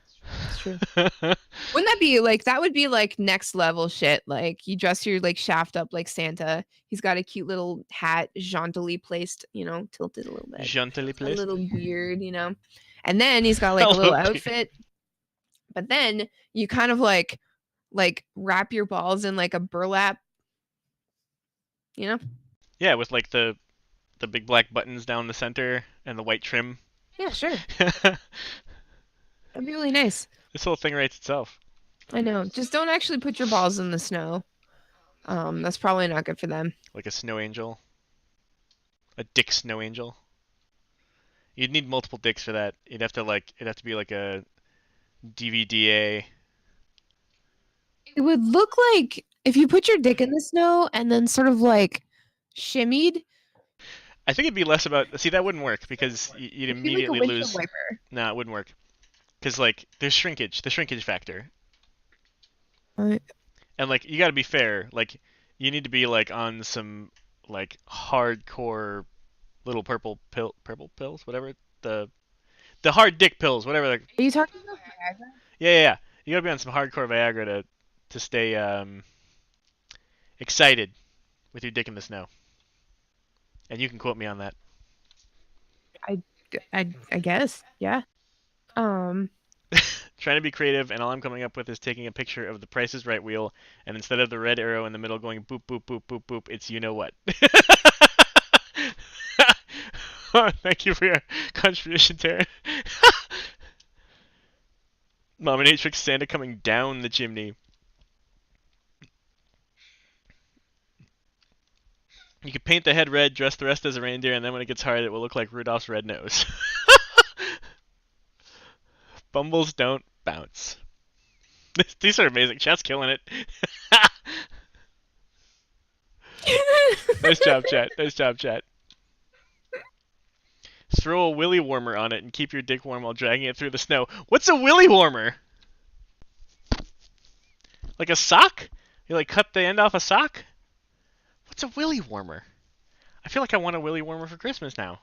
Speaker 2: It's true. Wouldn't that be like, that would be like next level shit? Like you dress your like shaft up like Santa. He's got a cute little hat, jauntily placed, tilted a little bit.
Speaker 1: Gently
Speaker 2: A
Speaker 1: placed.
Speaker 2: little beard, and then he's got like a little outfit. But then you kind of like wrap your balls in like a burlap,
Speaker 1: Yeah, with like the big black buttons down the center and the white trim.
Speaker 2: Yeah, sure. That'd be really nice.
Speaker 1: This whole thing writes itself.
Speaker 2: I know. Just don't actually put your balls in the snow. That's probably not good for them.
Speaker 1: Like a snow angel. A dick snow angel. You'd need multiple dicks for that. It'd have to be like a DVDA.
Speaker 2: It would look like if you put your dick in the snow and then sort of like shimmied.
Speaker 1: I think it'd be less about. See, that wouldn't work because you'd
Speaker 2: It'd be like a
Speaker 1: immediately
Speaker 2: windshield
Speaker 1: lose.
Speaker 2: wiper.
Speaker 1: No, it wouldn't work. Because like there's shrinkage, the shrinkage factor. And like you got to be fair. Like you need to be like on some like hardcore little purple pills, whatever the the hard dick pills, whatever.
Speaker 2: Are you talking about Viagra?
Speaker 1: Yeah, yeah, yeah. You got to be on some hardcore Viagra to stay excited with your dick in the snow. And you can quote me on that.
Speaker 2: I, I guess, yeah. Um,
Speaker 1: Trying to be creative, and all I'm coming up with is taking a picture of the Price is Right wheel, and instead of the red arrow in the middle going boop boop boop boop boop, it's you know what. Thank you for your contribution, Taryn. Dominatrix Santa coming down the chimney. You could paint the head red, dress the rest as a reindeer, and then when it gets hard, it will look like Rudolph's red nose. Bumbles don't bounce. These are amazing. Chat's killing it. Nice job, chat. Nice job, chat. Throw a willy warmer on it and keep your dick warm while dragging it through the snow. What's a willy warmer? Like a sock? You like cut the end off a sock? What's a willy warmer? I feel like I want a willy warmer for Christmas now.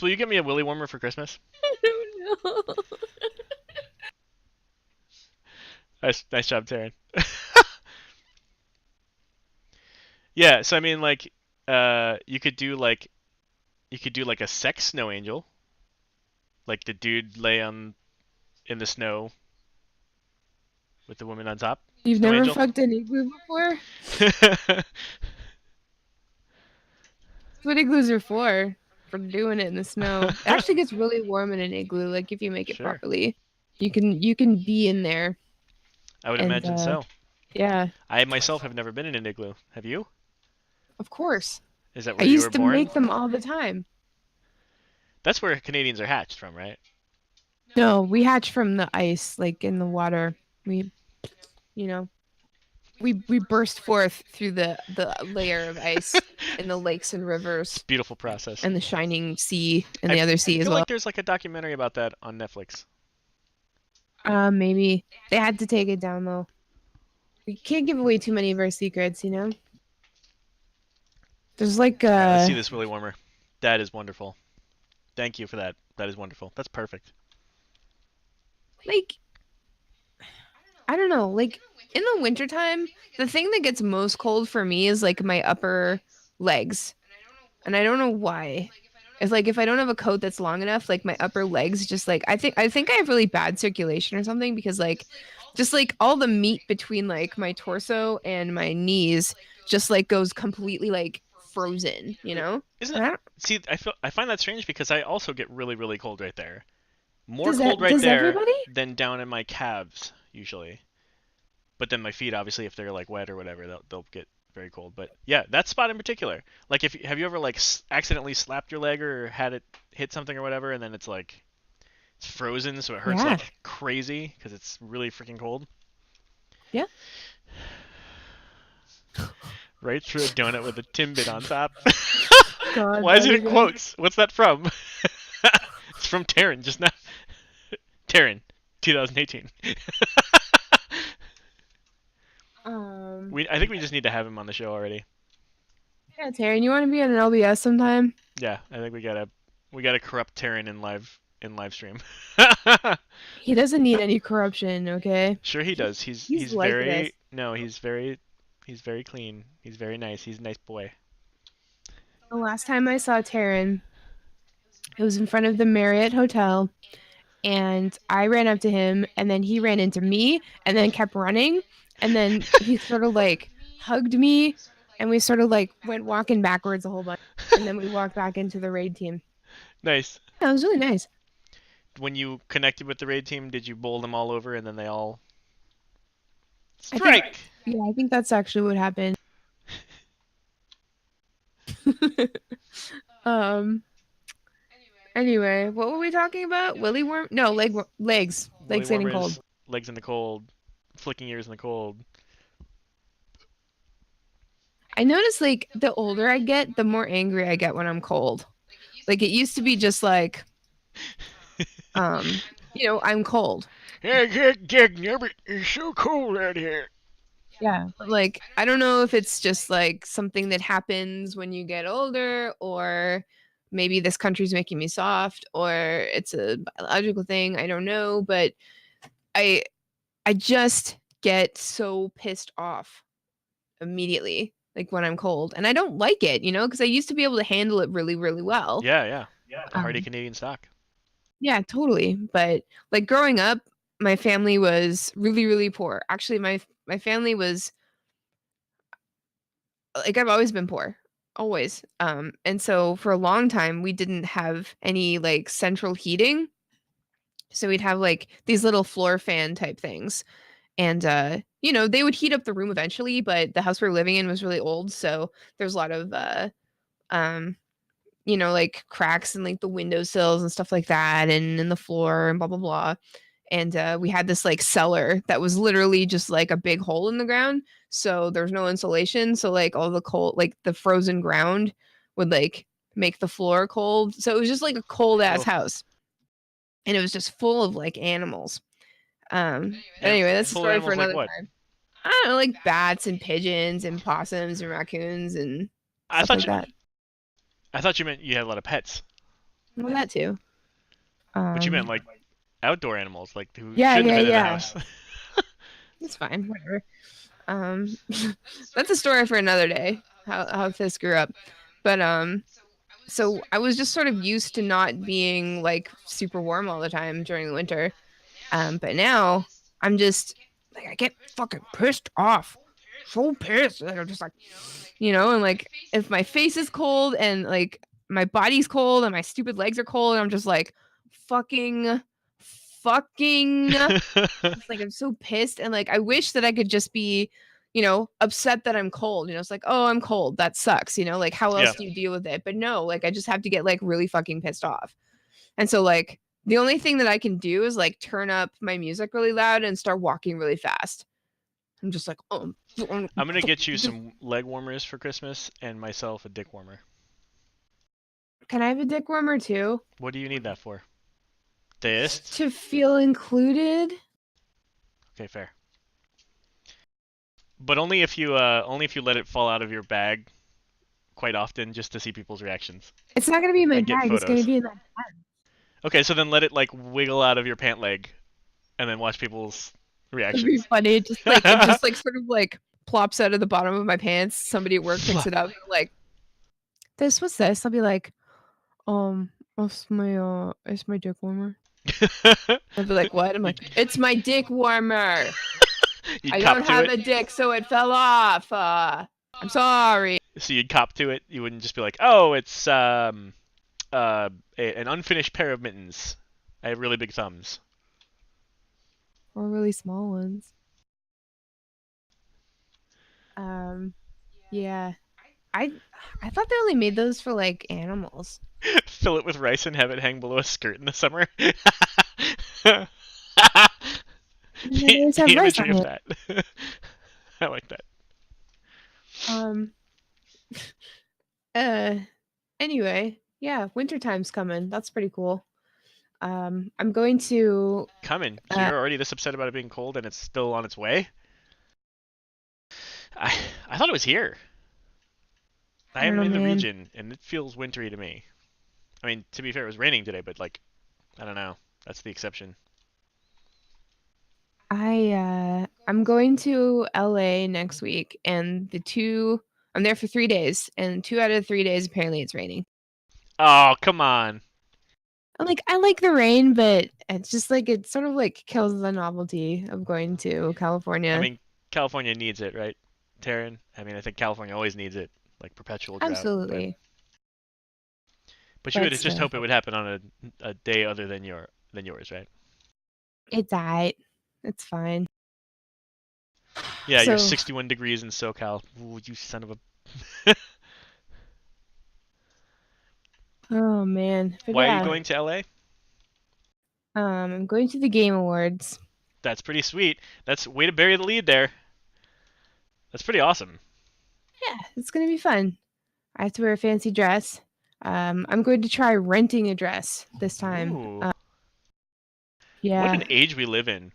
Speaker 1: Will you get me a willy warmer for Christmas?
Speaker 2: I don't know.
Speaker 1: Nice job, Taryn. Yeah, so I mean, like, you could do like a sex snow angel, like the dude lay on in the snow with the woman on top.
Speaker 2: You've
Speaker 1: Snow
Speaker 2: never
Speaker 1: angel.
Speaker 2: fucked an igloo before? That's what igloos are for doing it in the snow. It actually gets really warm in an igloo, like if you make it
Speaker 1: Sure,
Speaker 2: properly. You can be in there
Speaker 1: I would
Speaker 2: and
Speaker 1: imagine so.
Speaker 2: yeah,
Speaker 1: I myself have never been in an igloo. Have you?
Speaker 2: of course.
Speaker 1: Is that
Speaker 2: I
Speaker 1: where you were
Speaker 2: used to
Speaker 1: born?
Speaker 2: make them all the time.
Speaker 1: That's where Canadians are hatched from, right?
Speaker 2: No, we hatch from the ice, like in the water. We, you know, we burst forth through the layer of ice in the lakes and
Speaker 1: It's a
Speaker 2: rivers
Speaker 1: beautiful process.
Speaker 2: and the shining sea and
Speaker 1: I
Speaker 2: the other sea as
Speaker 1: feel
Speaker 2: well.
Speaker 1: like there's like a documentary about that on Netflix.
Speaker 2: Maybe they had to take it down though. We can't give away too many of our secrets, you know? There's like
Speaker 1: All right, let's see this willy warmer. That is wonderful. Thank you for that. That is wonderful. That's perfect.
Speaker 2: like I don't know, like in the wintertime, the thing that gets most cold for me is like my upper legs. And I don't know why. It's like if I don't have a coat that's long enough, like my upper legs just like I think I have really bad circulation or something because like just like all the meat between like my torso and my knees just like goes completely like frozen, you
Speaker 1: Wait,
Speaker 2: know?
Speaker 1: isn't
Speaker 2: And
Speaker 1: it?
Speaker 2: I don't,
Speaker 1: See, I find that strange because I also get really really cold right there. More
Speaker 2: does
Speaker 1: cold
Speaker 2: that
Speaker 1: right
Speaker 2: does
Speaker 1: there
Speaker 2: everybody?
Speaker 1: than down in my calves usually. But then my feet, obviously, if they're like wet or whatever, they'll get very cold. But yeah, that spot in particular. Like, if have you ever like accidentally slapped your leg or had it hit something or whatever, and then it's frozen, so it hurts
Speaker 2: Yeah.
Speaker 1: like crazy because it's really freaking cold.
Speaker 2: Yeah.
Speaker 1: Right through a donut with a Timbit on top.
Speaker 2: God,
Speaker 1: Why is
Speaker 2: that
Speaker 1: it
Speaker 2: is
Speaker 1: in quotes? What's that from? It's from Taryn just now. Taryn, 2018. I think we just need to have him on the show already.
Speaker 2: yeah, Taryn, you want to be on an LBS sometime?
Speaker 1: Yeah, I think we gotta corrupt Taryn in live stream.
Speaker 2: He doesn't need any corruption, okay?
Speaker 1: Sure he does.
Speaker 2: He's
Speaker 1: He's
Speaker 2: like this.
Speaker 1: very no, he's very clean. He's very nice. He's a nice boy.
Speaker 2: The last time I saw Taryn, it was in front of the Marriott Hotel, and I ran up to him, and then he ran into me, and then kept running, and then he sort of like hugged me, and we sort of like went walking backwards a whole bunch, and then we walked back into the raid team.
Speaker 1: Nice.
Speaker 2: Yeah, it was really nice.
Speaker 1: When you connected with the raid team, did you bowl them all over and then they all
Speaker 2: I think,
Speaker 1: strike?
Speaker 2: yeah, I think that's actually what happened. um. Anyway, what were we talking about? Willy worm? No, legs.
Speaker 1: Willy
Speaker 2: Legs getting cold.
Speaker 1: warmers, legs in the cold, flicking ears in the cold.
Speaker 2: I notice like the older I get, the more angry I get when I'm cold. Like it used to be just like I'm cold.
Speaker 1: Hey, it's so cold out here.
Speaker 2: Yeah. But like, I don't know if it's just like something that happens when you get older, or maybe this country's making me soft, or it's a biological thing. I don't know. But I I just get so pissed off immediately, like when I'm cold. And I don't like it, because I used to be able to handle it really, really well.
Speaker 1: Yeah, yeah. The hardy
Speaker 2: Um,
Speaker 1: Canadian stock.
Speaker 2: yeah, totally. But like growing up, my family was really, really poor. Actually, my family was like, I've always been poor. Always. And so for a long time we didn't have any like central heating. So we'd have like these little floor fan type things. And they would heat up the room eventually, but the house we were living in was really old, so there's a lot of um like cracks in like the windowsills and stuff like that, and in the floor and blah blah blah. And we had this like cellar that was literally just like a big hole in the ground, so there's no insulation, so like all the cold, like the frozen ground would like make the floor cold, so it was just like a cold ass
Speaker 1: Oh,
Speaker 2: house, and it was just full of like animals.
Speaker 1: and
Speaker 2: Anyway, that's a
Speaker 1: full of
Speaker 2: story for
Speaker 1: animals like
Speaker 2: another
Speaker 1: what?
Speaker 2: time. I don't know, like bats and pigeons and possums and raccoons and
Speaker 1: I
Speaker 2: stuff
Speaker 1: thought
Speaker 2: like
Speaker 1: you,
Speaker 2: that.
Speaker 1: I thought you meant you had a lot of pets,
Speaker 2: Well, that too.
Speaker 1: but you meant
Speaker 2: Um,
Speaker 1: like outdoor animals, like who
Speaker 2: yeah,
Speaker 1: shouldn't have
Speaker 2: yeah,
Speaker 1: been in the
Speaker 2: yeah.
Speaker 1: house.
Speaker 2: It's fine, whatever. Um, that's a story for another day. How this grew up, but so I was just sort of used to not being like super warm all the time during the winter. But now I'm just like I get fucking pissed off, so pissed. Like I'm just like, and like if my face is cold and like my body's cold and my stupid legs are cold, and I'm just like, fucking. It's like I'm so pissed, and like I wish that I could just be, upset that I'm cold. It's like, oh, I'm cold. That sucks. Like how
Speaker 1: Yeah,
Speaker 2: else do you deal with it? But no, like I just have to get like really fucking pissed off. And so like the only thing that I can do is like turn up my music really loud and start walking really fast. I'm just like, oh,
Speaker 1: I'm gonna get you some leg warmers for Christmas and myself a dick warmer.
Speaker 2: can I have a dick warmer too?
Speaker 1: What do you need that for? Test.
Speaker 2: To feel included?
Speaker 1: Okay, fair. But only if you let it fall out of your bag quite often, just to see people's reactions
Speaker 2: It's not gonna be in my
Speaker 1: and get
Speaker 2: bag. It's gonna
Speaker 1: photos.
Speaker 2: be in that.
Speaker 1: Okay, so then let it like wiggle out of your pant leg, and then watch people's
Speaker 2: It'd be
Speaker 1: reactions.
Speaker 2: funny. It just sort of like plops out of the bottom of my pants. Somebody at work picks it up. Like, this, what's this? I'll be like, it's my dick warmer. I'll be like, what? I'm
Speaker 1: you
Speaker 2: like, it's my dick warmer.
Speaker 1: you'd
Speaker 2: I
Speaker 1: cop
Speaker 2: don't
Speaker 1: to
Speaker 2: have
Speaker 1: it.
Speaker 2: a dick, so it fell off. I'm sorry.
Speaker 1: So you'd cop to it. You wouldn't just be like, oh, it's an unfinished pair of mittens. I have really big thumbs.
Speaker 2: Or really small ones. Um, yeah. I I thought they only made those for like animals.
Speaker 1: Fill it with rice and have it hang below a skirt in the summer. the,
Speaker 2: And they always
Speaker 1: the
Speaker 2: have rice
Speaker 1: imagery
Speaker 2: on
Speaker 1: of
Speaker 2: it.
Speaker 1: that. I like that.
Speaker 2: Um, uh, anyway, yeah, wintertime's coming. That's pretty cool. I'm going to,
Speaker 1: Coming. So
Speaker 2: uh,
Speaker 1: you're already this upset about it being cold and it's still on its way? I I thought it was here.
Speaker 2: I
Speaker 1: I
Speaker 2: don't
Speaker 1: am
Speaker 2: know,
Speaker 1: in the
Speaker 2: man.
Speaker 1: region and it feels wintry to me. I mean, to be fair, it was raining today, but like, I don't know. That's the exception.
Speaker 2: I'm going to LA next week, and I'm there for 3 days, and 2 out of the 3 days apparently it's raining.
Speaker 1: Oh, come on.
Speaker 2: I like the rain, but it's just like it sort of like kills the novelty of going to
Speaker 1: I
Speaker 2: California.
Speaker 1: mean, California needs it, right, Taryn? I mean, I think California always needs it, like perpetual drought. But
Speaker 2: Absolutely.
Speaker 1: but you
Speaker 2: But
Speaker 1: would just
Speaker 2: still,
Speaker 1: hope it would happen on a day other than yours, right?
Speaker 2: it's alright. It's fine.
Speaker 1: Yeah, you're
Speaker 2: So,
Speaker 1: 61 degrees in SoCal. Ooh, you son of a.
Speaker 2: oh man. But
Speaker 1: Why are you
Speaker 2: yeah,
Speaker 1: going to LA?
Speaker 2: I'm going to the Game Awards.
Speaker 1: That's pretty sweet. That's way to bury the lead there. That's pretty awesome.
Speaker 2: Yeah, it's gonna be fun. I have to wear a fancy dress. I'm going to try renting a dress this time.
Speaker 1: Ooh. What an
Speaker 2: Yeah.
Speaker 1: age we live in.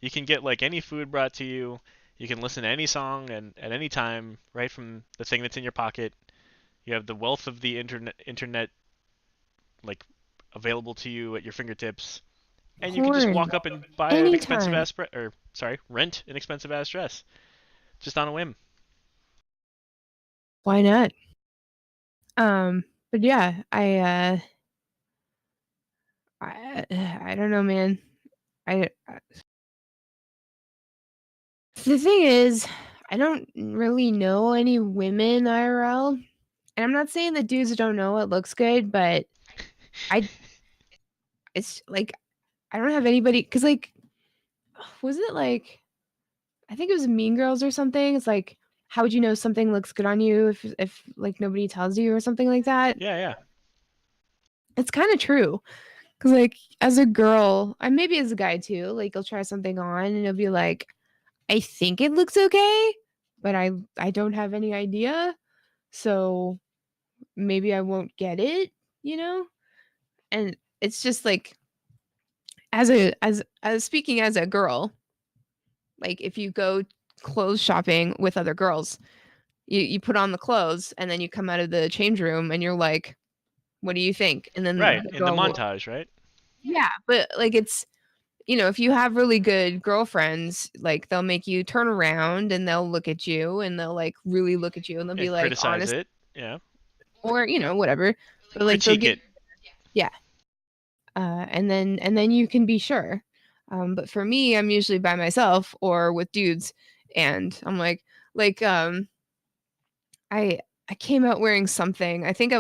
Speaker 1: You can get like any food brought to you. You can listen to any song and at any time, right from the thing that's in your pocket. You have the wealth of the internet like available to you at your fingertips, and you can just
Speaker 2: Porn.
Speaker 1: walk up and buy an expensive
Speaker 2: Anytime.
Speaker 1: ass or sorry, rent an expensive ass dress just on a whim.
Speaker 2: Why not? But yeah, I don't know, man. I the thing is, I don't really know any women IRL, and I'm not saying that dudes don't know what looks good, but I it's like I don't have anybody because like was it like I think it was Mean Girls or something. It's like how would you know something looks good on you if like nobody tells you or something like that?
Speaker 1: Yeah, yeah.
Speaker 2: It's kind of true. Cause like as a girl, and maybe as a guy too, like you'll try something on and you'll be like, I think it looks okay, but I don't have any idea. So maybe I won't get it, you know? And it's just like as speaking as a girl, like if you go clothes shopping with other girls, you put on the clothes and then you come out of the change room and you're like, what do you think? And then
Speaker 1: Right,
Speaker 2: the
Speaker 1: in the
Speaker 2: girl will,
Speaker 1: montage, right?
Speaker 2: yeah, but like it's if you have really good girlfriends, like they'll make you turn around and they'll look at you and they'll like really look at you and they'll be
Speaker 1: And
Speaker 2: like
Speaker 1: criticize
Speaker 2: honest
Speaker 1: it. Yeah.
Speaker 2: or whatever. But like they'll
Speaker 1: Critique
Speaker 2: give
Speaker 1: it.
Speaker 2: yeah. And then you can be sure. But for me, I'm usually by myself or with dudes and I'm like I I came out wearing something. I think I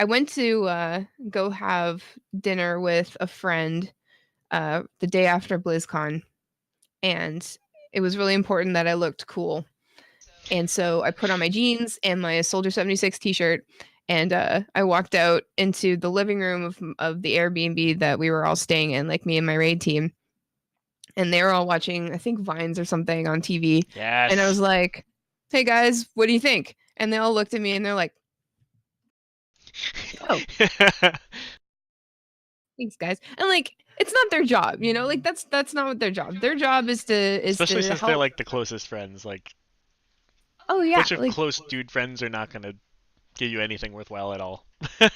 Speaker 2: went to go have dinner with a friend the day after BlizzCon, and it was really important that I looked cool. And so I put on my jeans and my Soldier 76 t-shirt, and I walked out into the living room of the Airbnb that we were all staying in, like me and my raid team. And they were all watching, I think, Vines or something on TV. And I was
Speaker 1: Yes.
Speaker 2: like, hey guys, what do you think? And they all looked at me and they're like, oh, thanks guys. And like, it's not their job, like that's not what their job. Their job is
Speaker 1: Especially
Speaker 2: to
Speaker 1: since they're
Speaker 2: help.
Speaker 1: like the closest friends. Like
Speaker 2: Oh
Speaker 1: a
Speaker 2: yeah,
Speaker 1: bunch of
Speaker 2: like
Speaker 1: close dude friends are not gonna give you anything worthwhile at all.
Speaker 2: and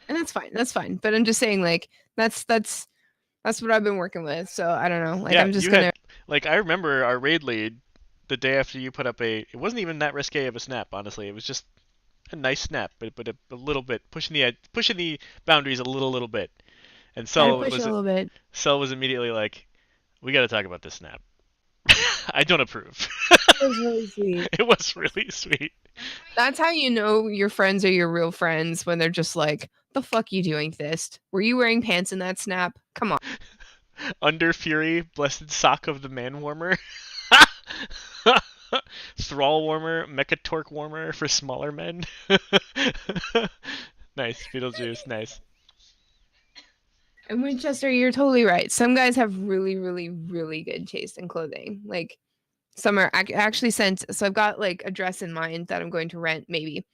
Speaker 2: that's fine. That's fine. But I'm just saying like that's what I've been working with. So I don't know. Like
Speaker 1: Yeah,
Speaker 2: I'm just
Speaker 1: you
Speaker 2: gonna
Speaker 1: had like I remember our raid lead the day after you put up a. It wasn't even that risque of a snap, honestly. It was just a nice snap, but a little bit pushing the boundaries a little bit. And
Speaker 2: try to push it a little bit.
Speaker 1: Cell was immediately like, "We got to talk about this snap." I don't approve.
Speaker 2: It was really sweet.
Speaker 1: It was really sweet.
Speaker 2: That's how you know your friends are your real friends when they're just like, "The fuck you doing this? Were you wearing pants in that snap? Come on."
Speaker 1: Under Fury, blessed sock of the man warmer. Thrall warmer, mecha torque warmer for smaller men. Nice, Beetlejuice, nice.
Speaker 2: And Winchester, you're totally right. Some guys have really, really, really good taste in clothing. Like some are actually sent. So I've got like a dress in mind that I'm going to rent maybe,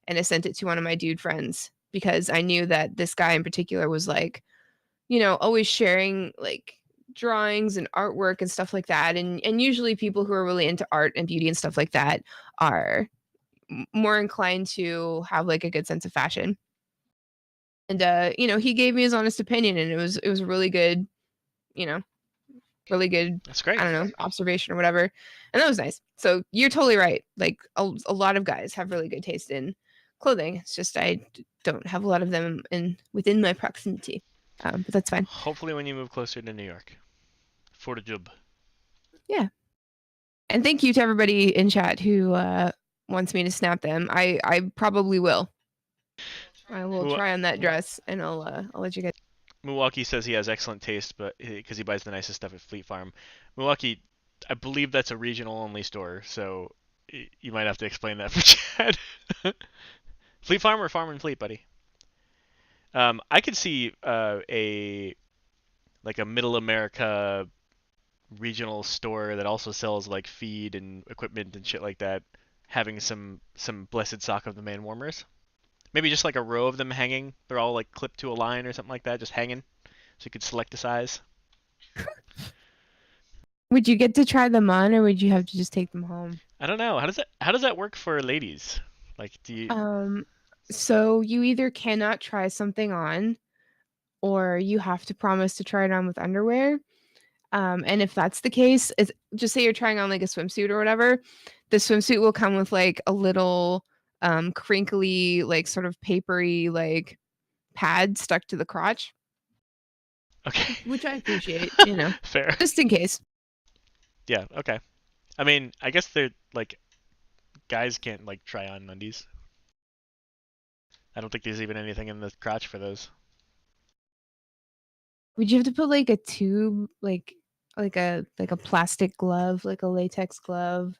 Speaker 2: and I sent it to one of my dude friends because I knew that this guy in particular was like, always sharing like drawings and artwork and stuff like that. And usually people who are really into art and beauty and stuff like that are more inclined to have like a good sense of fashion. And he gave me his honest opinion and it was really good, you know, really good,
Speaker 1: That's great.
Speaker 2: I don't know, observation or whatever. And that was nice. So you're totally right. Like a lot of guys have really good taste in clothing. It's just don't have a lot of them within my proximity. But that's fine.
Speaker 1: Hopefully, when you move closer to New York, for the job.
Speaker 2: Yeah. And thank you to everybody in chat who wants me to snap them. I probably will. I will try on that dress and I'll let you guys.
Speaker 1: Milwaukee says he has excellent taste, but because he buys the nicest stuff at Fleet Farm. Milwaukee, I believe that's a regional only store, so you might have to explain that for Chad. Fleet Farm or Farm and Fleet, buddy? I could see a like a Middle America regional store that also sells like feed and equipment and shit like that, having some blessed sock of the man warmers. Maybe just like a row of them hanging. They're all like clipped to a line or something like that, just hanging. so you could select a size.
Speaker 2: Would you get to try them on, or would you have to just take them home?
Speaker 1: I don't know. How does that work for ladies? Like, do you?
Speaker 2: Um, so you either cannot try something on, or you have to promise to try it on with underwear. And if that's the case, it's just say you're trying on like a swimsuit or whatever, the swimsuit will come with like a little crinkly, like sort of papery, like pad stuck to the crotch,
Speaker 1: Okay.
Speaker 2: which I appreciate,
Speaker 1: Fair.
Speaker 2: just in case.
Speaker 1: Yeah. Okay. I mean, I guess they're like guys can't like try on undies. I don't think there's even anything in the crotch for those.
Speaker 2: Would you have to put like a tube, like a plastic glove, like a latex glove?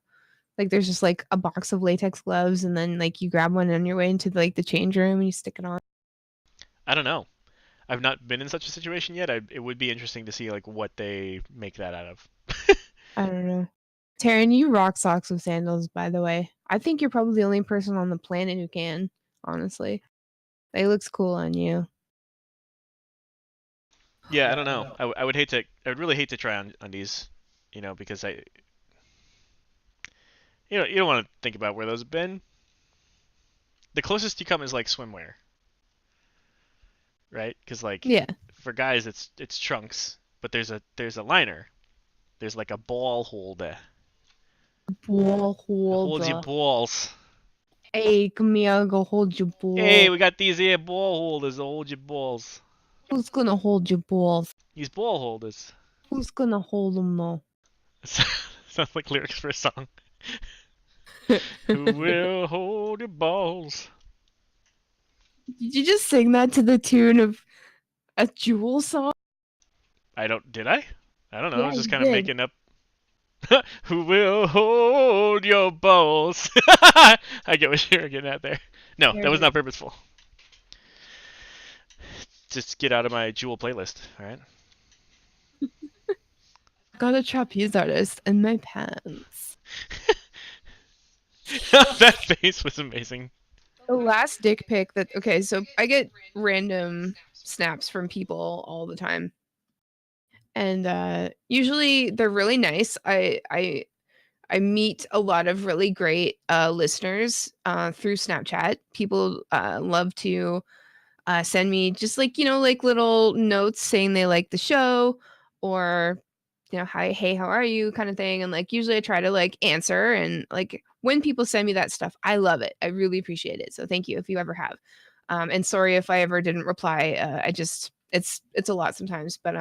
Speaker 2: Like there's just like a box of latex gloves, and then like you grab one on your way into like the change room and you stick it on.
Speaker 1: I don't know. I've not been in such a situation yet. It would be interesting to see like what they make that out of.
Speaker 2: I don't know. Taryn, you rock socks with sandals, by the way. I think you're probably the only person on the planet who can, honestly. They looks cool on you.
Speaker 1: Yeah, I don't know. I would hate to. I would really hate to try on undies, because you don't want to think about where those have been. The closest you come is like swimwear, right? Because like
Speaker 2: Yeah.
Speaker 1: for guys, it's trunks, but there's a liner. There's like a ball holder.
Speaker 2: Ball
Speaker 1: It holds your
Speaker 2: holder.
Speaker 1: balls.
Speaker 2: Hey, come here, I'll go hold your
Speaker 1: Hey,
Speaker 2: ball.
Speaker 1: we got these here ball holders to hold your balls.
Speaker 2: Who's gonna hold your balls?
Speaker 1: These ball holders.
Speaker 2: Who's gonna hold them though?
Speaker 1: Sounds like lyrics for a song. Who will hold your balls?
Speaker 2: Did you just sing that to the tune of a Jewel song?
Speaker 1: I don't. Did I? I don't know. I
Speaker 2: Yeah,
Speaker 1: was just
Speaker 2: you
Speaker 1: kind of
Speaker 2: did.
Speaker 1: making up. Who will hold your balls? I get what you're getting at there. No,
Speaker 2: There
Speaker 1: that
Speaker 2: it
Speaker 1: was
Speaker 2: is.
Speaker 1: not purposeful. Just get out of my Jewel playlist. All right.
Speaker 2: Got a trapeze artist in my pants.
Speaker 1: That face was amazing.
Speaker 2: The last dick pic that okay, so I get random snaps from people all the time. And usually they're really nice. I meet a lot of really great listeners through Snapchat. People love to send me just like like little notes saying they like the show, or hi, hey, how are you, kind of thing. And like usually I try to like answer, and like when people send me that stuff, I love it. I really appreciate it. So thank you if you ever have. And sorry if I ever didn't reply. I just it's a lot sometimes, but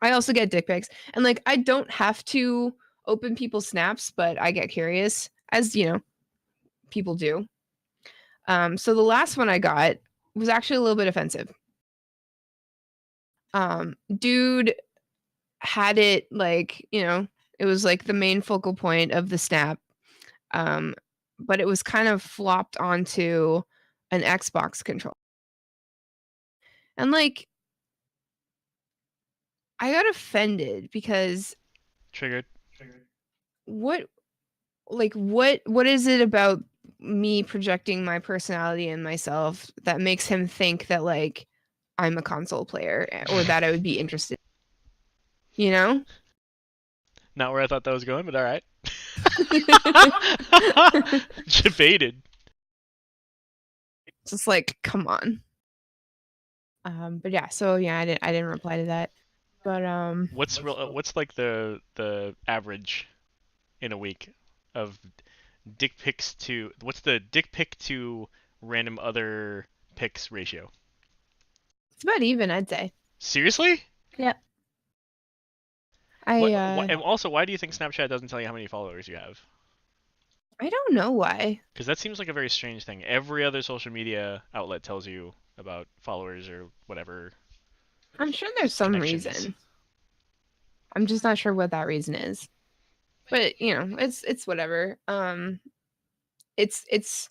Speaker 2: I also get dick pics, and like I don't have to open people's snaps, but I get curious, as people do. So the last one I got was actually a little bit offensive. Dude had it like, it was like the main focal point of the snap. Um, but it was kind of flopped onto an Xbox controller. And like I got offended because
Speaker 1: Triggered.
Speaker 2: what what is it about me projecting my personality and myself that makes him think that like I'm a console player, or that I would be interested, you know?
Speaker 1: Not where I thought that was going, but all right. Debated.
Speaker 2: Just like, come on. But yeah, so yeah, I didn't reply to that. But
Speaker 1: What's like the average in a week of dick pics to what's the dick pic to random other pics ratio?
Speaker 2: it's about even, I'd say.
Speaker 1: Seriously?
Speaker 2: Yeah. I
Speaker 1: And also, why do you think Snapchat doesn't tell you how many followers you have?
Speaker 2: I don't know why.
Speaker 1: Because that seems like a very strange thing. Every other social media outlet tells you about followers or whatever
Speaker 2: I'm sure there's some
Speaker 1: connections.
Speaker 2: reason. I'm just not sure what that reason is. But, it's whatever. It's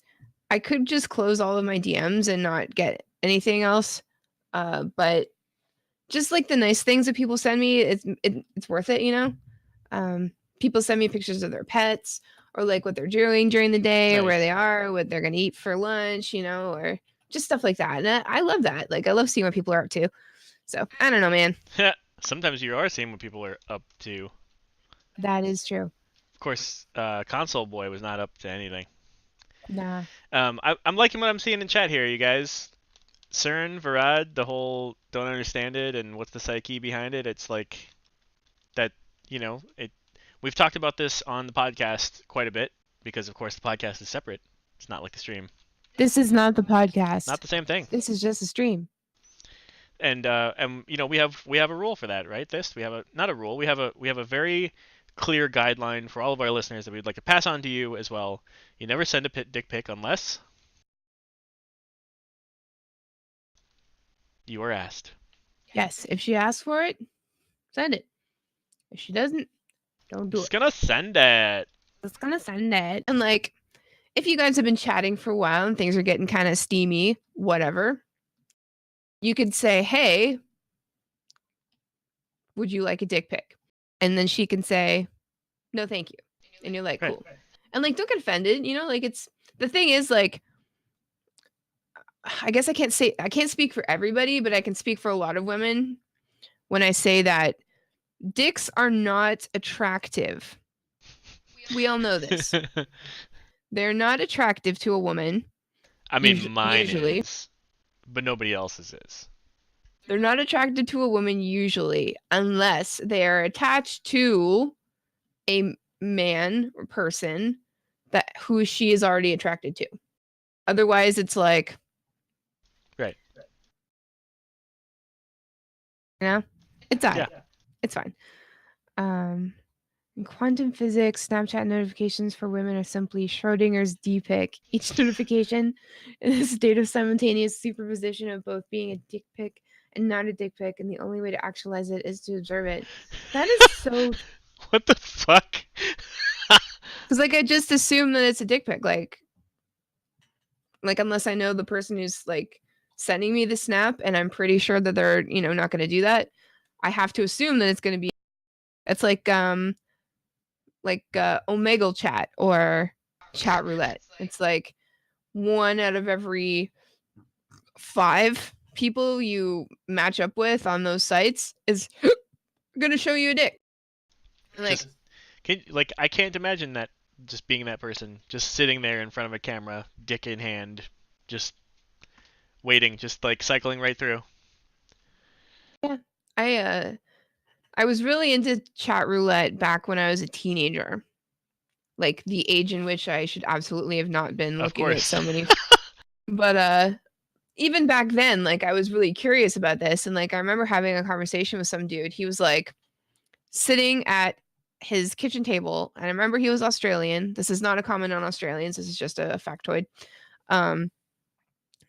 Speaker 2: I could just close all of my DMs and not get anything else. But just like the nice things that people send me, it's worth it, People send me pictures of their pets, or like what they're doing during the day, or where
Speaker 1: Nice.
Speaker 2: they are, what they're gonna eat for lunch, or just stuff like that. And I love that. Like I love seeing what people are up to. So I don't know, man.
Speaker 1: Sometimes you are seeing what people are up to.
Speaker 2: That is true.
Speaker 1: Of course, Console Boy was not up to anything.
Speaker 2: Nah.
Speaker 1: I'm liking what I'm seeing in chat here, you guys. CERN, Varad, the whole don't understand it and what's the psyche behind it. It's like that, it. We've talked about this on the podcast quite a bit because, of course, the podcast is separate. It's not like the stream.
Speaker 2: This is not the
Speaker 1: Not
Speaker 2: podcast.
Speaker 1: the same thing.
Speaker 2: This is just a stream.
Speaker 1: And we have a rule for that, right? We have a not a rule. We have a very clear guideline for all of our listeners that we'd like to pass on to you as well. You never send a dick pic unless you are asked.
Speaker 2: Yes, if she asks for it, send it. If she doesn't, don't do
Speaker 1: Just
Speaker 2: it.
Speaker 1: gonna send it.
Speaker 2: Just gonna send it. And like, if you guys have been chatting for a while and things are getting kind of steamy, whatever, you could say, "Hey, would you like a dick pic?" And then she can say, "No, thank you." And you're like,
Speaker 1: Right.
Speaker 2: "Cool." And like, don't get offended. Like it's the thing is like, I guess I can't speak for everybody, but I can speak for a lot of women when I say that dicks are not attractive. We all know this. They're not attractive to a woman.
Speaker 1: I mean, mine
Speaker 2: usually.
Speaker 1: is, but nobody else's is.
Speaker 2: They're not attracted to a woman usually unless they are attached to a man or person who she is already attracted to. Otherwise, it's like,
Speaker 1: Right.
Speaker 2: it's odd.
Speaker 1: Yeah.
Speaker 2: It's fine. In quantum physics, Snapchat notifications for women are simply Schrodinger's D-pic. Each notification is a state of simultaneous superposition of both being a dick pic and not a dick pic, and the only way to actualize it is to observe it. That is so.
Speaker 1: What the fuck?
Speaker 2: Because like I just assume that it's a dick pic, like unless I know the person who's like sending me the snap, and I'm pretty sure that they're not going to do that. I have to assume that it's going to be. It's like Omegle chat or chat roulette. It's like 1 out of every 5 people you match up with on those sites is going to show you a dick. Like,
Speaker 1: I can't imagine that just being that person, just sitting there in front of a camera, dick in hand, just waiting, just like cycling right through.
Speaker 2: yeah, I was really into chat roulette back when I was a teenager. Like the age in which I should absolutely have not been looking at so many. But even back then, like I was really curious about this, and like I remember having a conversation with some dude. He was like sitting at his kitchen table, and I remember he was Australian. This is not a comment on Australians. This is just a factoid.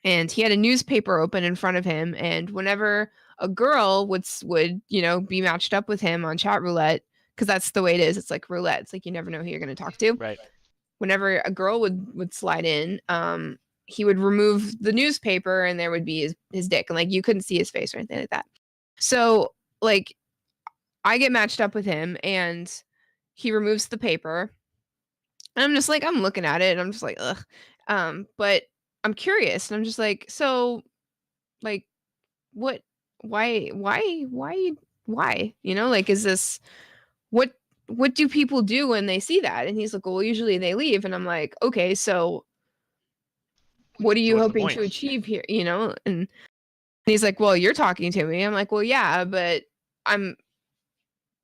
Speaker 2: And he had a newspaper open in front of him, and whenever a girl would be matched up with him on chat roulette, because that's the way it is. It's like roulette. It's like you never know who you're going to talk to.
Speaker 1: Right.
Speaker 2: Whenever a girl would slide in, he would remove the newspaper, and there would be his dick, and like you couldn't see his face or anything like that. So like I get matched up with him, and he removes the paper, and I'm just like, I'm looking at it, and I'm just like, ugh. But I'm curious, and I'm just like, so, like, what? Why? Like, is this what? What do people do when they see that? And he's like, well, usually they leave, and I'm like, okay, so what are you hoping to achieve here? And he's like, well, you're talking to me. I'm like, well, yeah, but I'm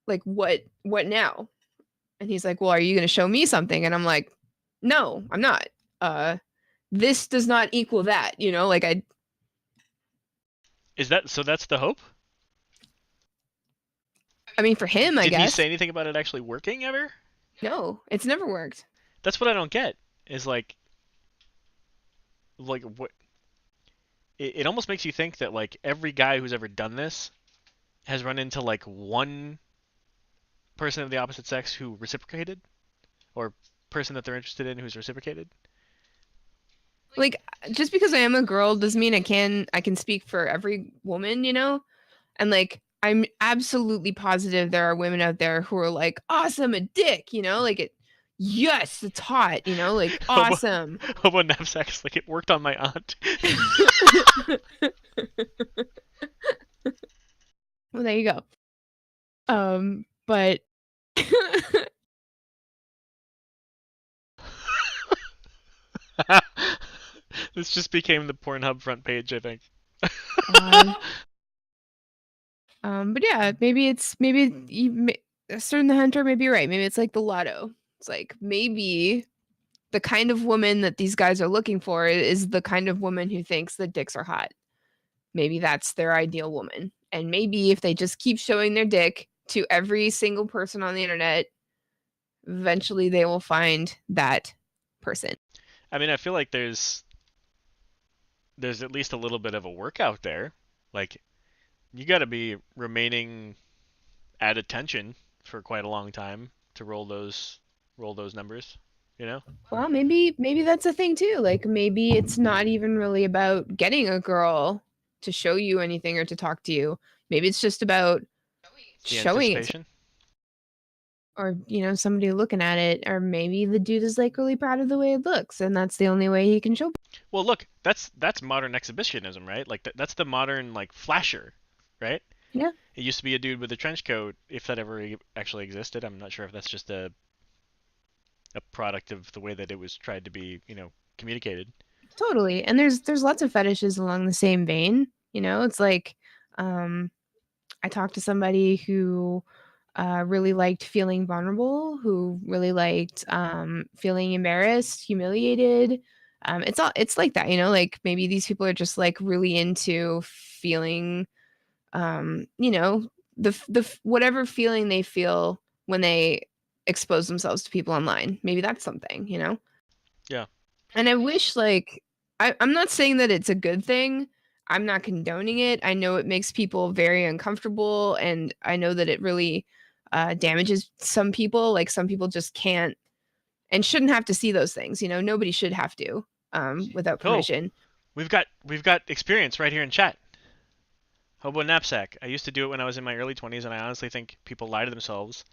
Speaker 2: like, what now? And he's like, well, are you going to show me something? And I'm like, no, I'm not. This does not equal that, like
Speaker 1: Is that so? That's the hope.
Speaker 2: I mean, for him, I guess.
Speaker 1: Did he say anything about it actually working ever?
Speaker 2: No, it's never worked.
Speaker 1: That's what I don't get. Is like what? It almost makes you think that like every guy who's ever done this has run into like one person of the opposite sex who reciprocated, or person that they're interested in who's reciprocated.
Speaker 2: Like, just because I am a girl doesn't mean I can speak for every woman, and like I'm absolutely positive there are women out there who are like, awesome, a dick, like it. Yes, it's hot, like awesome.
Speaker 1: Hobo knapsacks, like it worked on my aunt.
Speaker 2: Well, there you go. But
Speaker 1: This just became the Pornhub front page, I think.
Speaker 2: God. But yeah, maybe certain the hunter may be right. Maybe it's like the lotto. It's like maybe the kind of woman that these guys are looking for is the kind of woman who thinks that dicks are hot. Maybe that's their ideal woman. And maybe if they just keep showing their dick to every single person on the internet, eventually they will find that person.
Speaker 1: I mean, I feel like there's at least a little bit of a workout there. Like you got to be remaining at attention for quite a long time to roll those numbers, you know?
Speaker 2: Well, maybe that's a thing too. Like maybe it's not even really about getting a girl to show you anything or to talk to you. Maybe it's just about
Speaker 1: It's the
Speaker 2: showing it to,
Speaker 1: anticipation.
Speaker 2: or somebody looking at it, or maybe the dude is like really proud of the way it looks and that's the only way he can show.
Speaker 1: Well, look, that's modern exhibitionism, right? Like that's the modern like flasher, right?
Speaker 2: Yeah,
Speaker 1: It used to be a dude with a trench coat, if that ever actually existed. I'm not sure if that's just a product of the way that it was tried to be, communicated.
Speaker 2: totally. And there's lots of fetishes along the same vein. It's like um I talked to somebody who really liked feeling vulnerable, who really liked feeling embarrassed, humiliated. It's like that, like maybe these people are just like really into feeling, you know, the whatever feeling they feel when they expose themselves to people online. Maybe that's something.
Speaker 1: Yeah.
Speaker 2: And I wish, like, I'm not saying that it's a good thing. I'm not condoning it. I know it makes people very uncomfortable, and I know that it really damages some people. Like, some people just can't and shouldn't have to see those things. Nobody should have to without
Speaker 1: Oh,
Speaker 2: permission.
Speaker 1: we've got experience right here in chat. Hobo knapsack. I used to do it when I was in my early 20s, and I honestly think people lie to themselves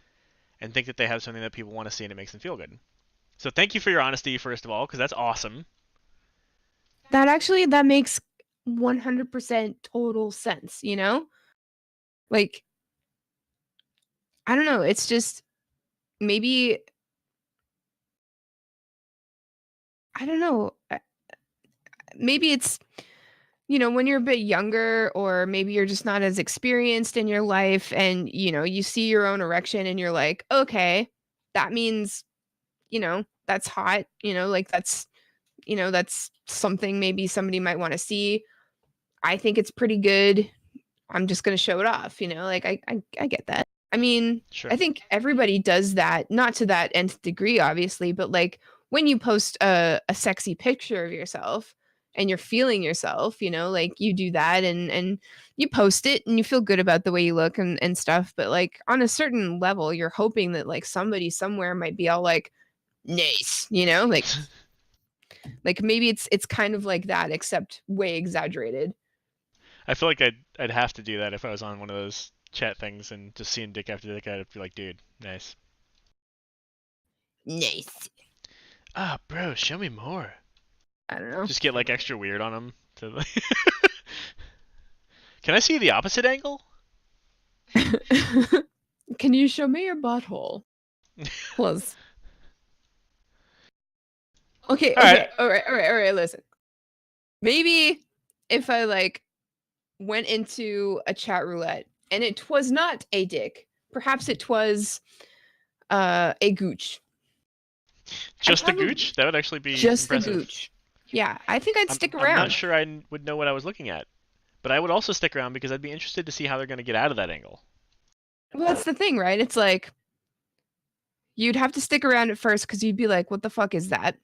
Speaker 1: and think that they have something that people want to see and it makes them feel good. So thank you for your honesty, first of all, because that's awesome.
Speaker 2: That makes 100% total sense. Like, I don't know. It's just maybe, I don't know. Maybe it's when you're a bit younger, or maybe you're just not as experienced in your life, and you see your own erection and you're like, okay, that means, that's hot, like that's something maybe somebody might want to see. I think it's pretty good. I'm just going to show it off, like I get that. I mean, I
Speaker 1: Sure.
Speaker 2: think everybody does that, not to that nth degree, obviously, but like when you post a sexy picture of yourself and you're feeling yourself, like you do that, and you post it and you feel good about the way you look and stuff. But like on a certain level, you're hoping that like somebody somewhere might be all like, nice, like maybe it's kind of like that, except way exaggerated.
Speaker 1: I feel like I'd have to do that if I was on one of those chat things and just seeing dick after dick. I'd be like, dude, nice.
Speaker 2: Nice.
Speaker 1: Ah, bro, show me more.
Speaker 2: I don't know.
Speaker 1: Just get like extra weird on them. Can I see the opposite angle?
Speaker 2: Can you show me your butthole? Plus. Okay,
Speaker 1: All right.
Speaker 2: okay. All right, listen. Maybe if I like went into a chat roulette and it was not a dick, perhaps it was a gooch. I'd
Speaker 1: Just the
Speaker 2: probably
Speaker 1: gooch? That would actually be
Speaker 2: just the
Speaker 1: impressive.
Speaker 2: gooch. Yeah, I think I'd stick
Speaker 1: I'm not
Speaker 2: around.
Speaker 1: sure I would know what I was looking at, but I would also stick around because I'd be interested to see how they're going to get out of that angle.
Speaker 2: Well, that's the thing, right? It's like you'd have to stick around at first because you'd be like, "What the fuck is that?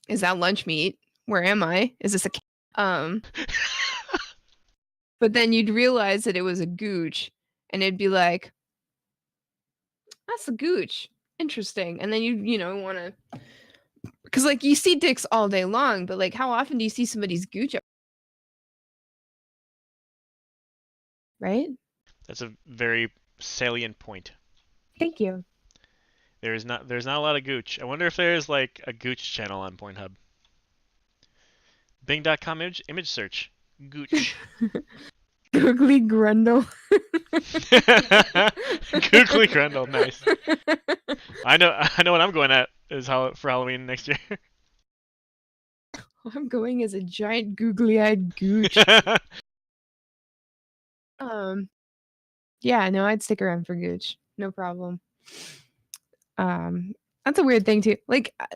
Speaker 2: Is that lunch meat? Where am I? Is this a?" But then you'd realize that it was a gooch, and it'd be like, "That's a gooch. Interesting." And then you want to, because like you see dicks all day long, but like how often do you see somebody's gooch up, right?
Speaker 1: That's a very salient point.
Speaker 2: Thank you.
Speaker 1: There's not a lot of gooch. I wonder if there's like a gooch channel on Pornhub. Bing.com image search. Gooch.
Speaker 2: Googly Grundle.
Speaker 1: Googly Grundle, nice. I know what I'm going at is how for Halloween next year.
Speaker 2: I'm going as a giant googly-eyed gooch. Um, yeah, no, I'd stick around for gooch. No problem. Um, that's a weird thing too. Like, I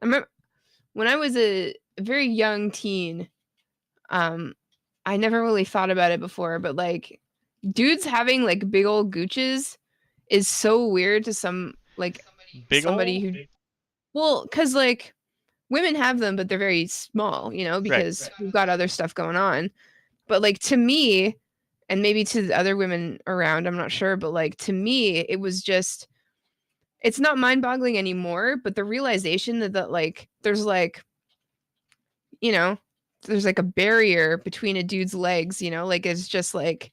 Speaker 2: remember when I was a very young teen, um, I never really thought about it before, but like dudes having like big old gooches is so weird to some like
Speaker 1: Big
Speaker 2: somebody
Speaker 1: ol'?
Speaker 2: who well, cuz like women have them but they're very small, you know,
Speaker 1: Right.
Speaker 2: because we've got other stuff going on. But like to me and maybe to the other women around, I'm not sure, but like to me it was just it's not mind-boggling anymore, but the realization that like there's like, you know, there's like a barrier between a dude's legs, you know, like it's just like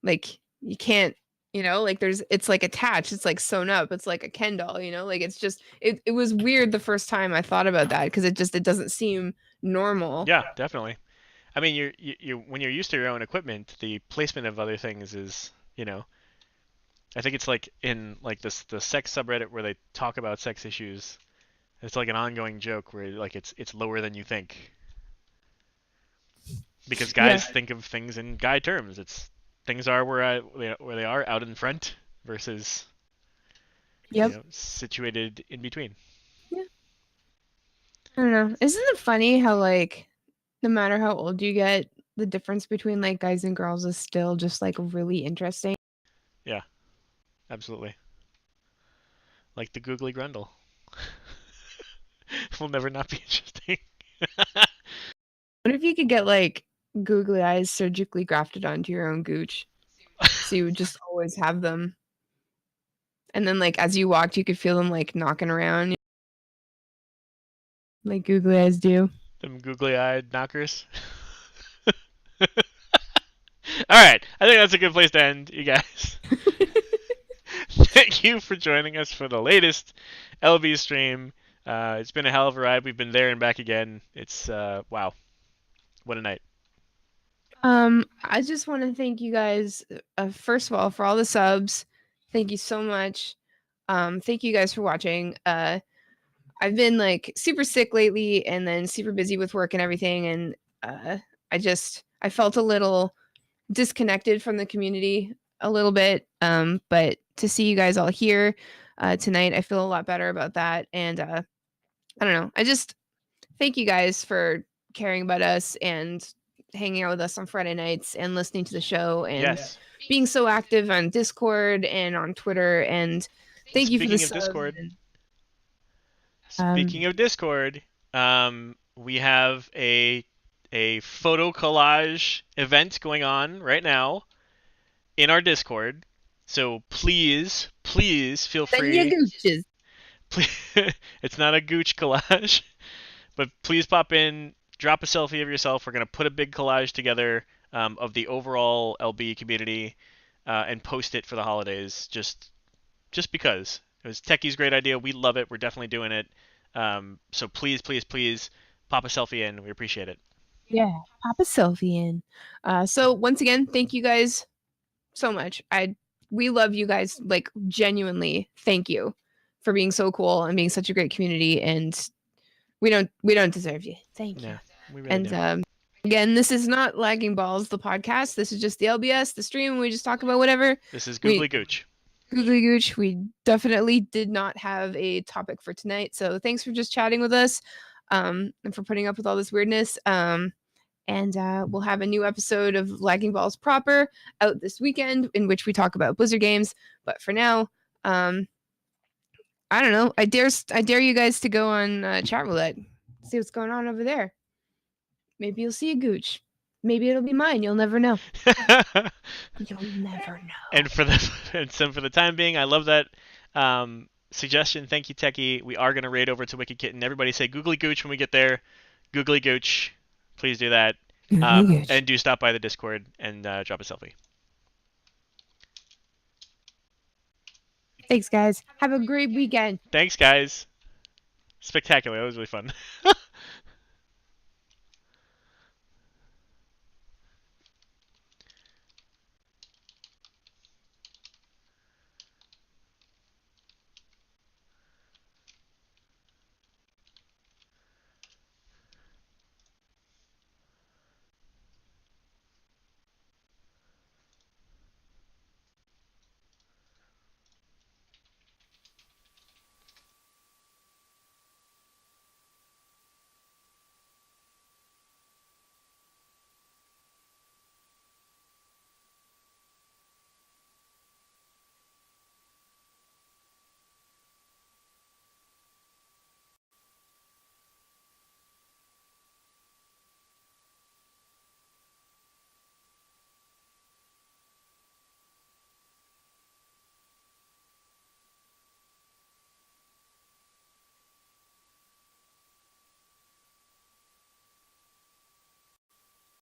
Speaker 2: you can't, you know, like there's it's like attached, it's like sewn up, it's like a Ken doll, you know, like it's just it was weird the first time I thought about that because it doesn't seem normal.
Speaker 1: Yeah, definitely. I mean, you when you're used to your own equipment, the placement of other things is, I think it's like in like this the sex subreddit where they talk about sex issues. It's like an ongoing joke where like it's lower than you think because
Speaker 2: Yeah.
Speaker 1: guys think of things in guy terms. It's things are where they are out in front versus
Speaker 2: Yep.
Speaker 1: situated in between.
Speaker 2: Yeah. I don't know. Isn't it funny how like no matter how old you get, the difference between like guys and girls is still just like really interesting?
Speaker 1: Yeah, absolutely. Like the googly grundle will never not be interesting.
Speaker 2: What if you could get like googly eyes surgically grafted onto your own gooch so you would just always have them? And then like as you walked, you could feel them like knocking around like googly eyes do.
Speaker 1: Them googly-eyed knockers. All right, I think that's a good place to end, you guys. Thank you for joining us for the latest LB stream. It's been a hell of a ride. We've been there and back again. It's wow, what a night.
Speaker 2: I just want to thank you guys first of all for all the subs. Thank you so much. Thank you guys for watching. I've been like super sick lately and then super busy with work and everything and I felt a little disconnected from the community a little bit. But to see you guys all here tonight, I feel a lot better about that. And I don't know. I just thank you guys for caring about us and hanging out with us on Friday nights and listening to the show and
Speaker 1: Yes.
Speaker 2: being so active on Discord and on Twitter. And thank you for the
Speaker 1: Speaking of
Speaker 2: subs.
Speaker 1: Discord,
Speaker 2: And,
Speaker 1: speaking of Discord, we have a photo collage event going on right now in our Discord. So please, please feel
Speaker 2: send you
Speaker 1: free.
Speaker 2: gooches.
Speaker 1: Please, it's not a gooch collage, but please pop in, drop a selfie of yourself. We're gonna put a big collage together of the overall LB community and post it for the holidays. Just because it was Techie's great idea. We love it. We're definitely doing it. So please, please, please pop a selfie in. We appreciate it.
Speaker 2: Yeah, pop a selfie in. So once again, thank you guys so much. We love you guys, like genuinely. Thank you for being so cool and being such a great community. And we don't deserve you. Thank you.
Speaker 1: Yeah, we really
Speaker 2: And
Speaker 1: do.
Speaker 2: again, this is not Lagging Balls, the podcast. This is just the LBS, the stream. We just talk about whatever.
Speaker 1: This is
Speaker 2: We
Speaker 1: Googly Gooch.
Speaker 2: Googly Gooch. We definitely did not have a topic for tonight. So thanks for just chatting with us, and for putting up with all this weirdness. And we'll have a new episode of Lagging Balls proper out this weekend in which we talk about Blizzard games. But for now, I don't know. I dare you guys to go on chat roulette, see what's going on over there. Maybe you'll see a gooch. Maybe it'll be mine. You'll never know. You'll never know.
Speaker 1: and for the for the time being, I love that suggestion. Thank you, Techie. We are gonna raid over to Wicked Kitten. Everybody say Googly Gooch when we get there. Googly Gooch. Please do that.
Speaker 2: Googly Gooch.
Speaker 1: And do stop by the Discord and drop a selfie.
Speaker 2: Thanks, guys. Have a great weekend.
Speaker 1: Thanks, guys. Spectacular. That was really fun.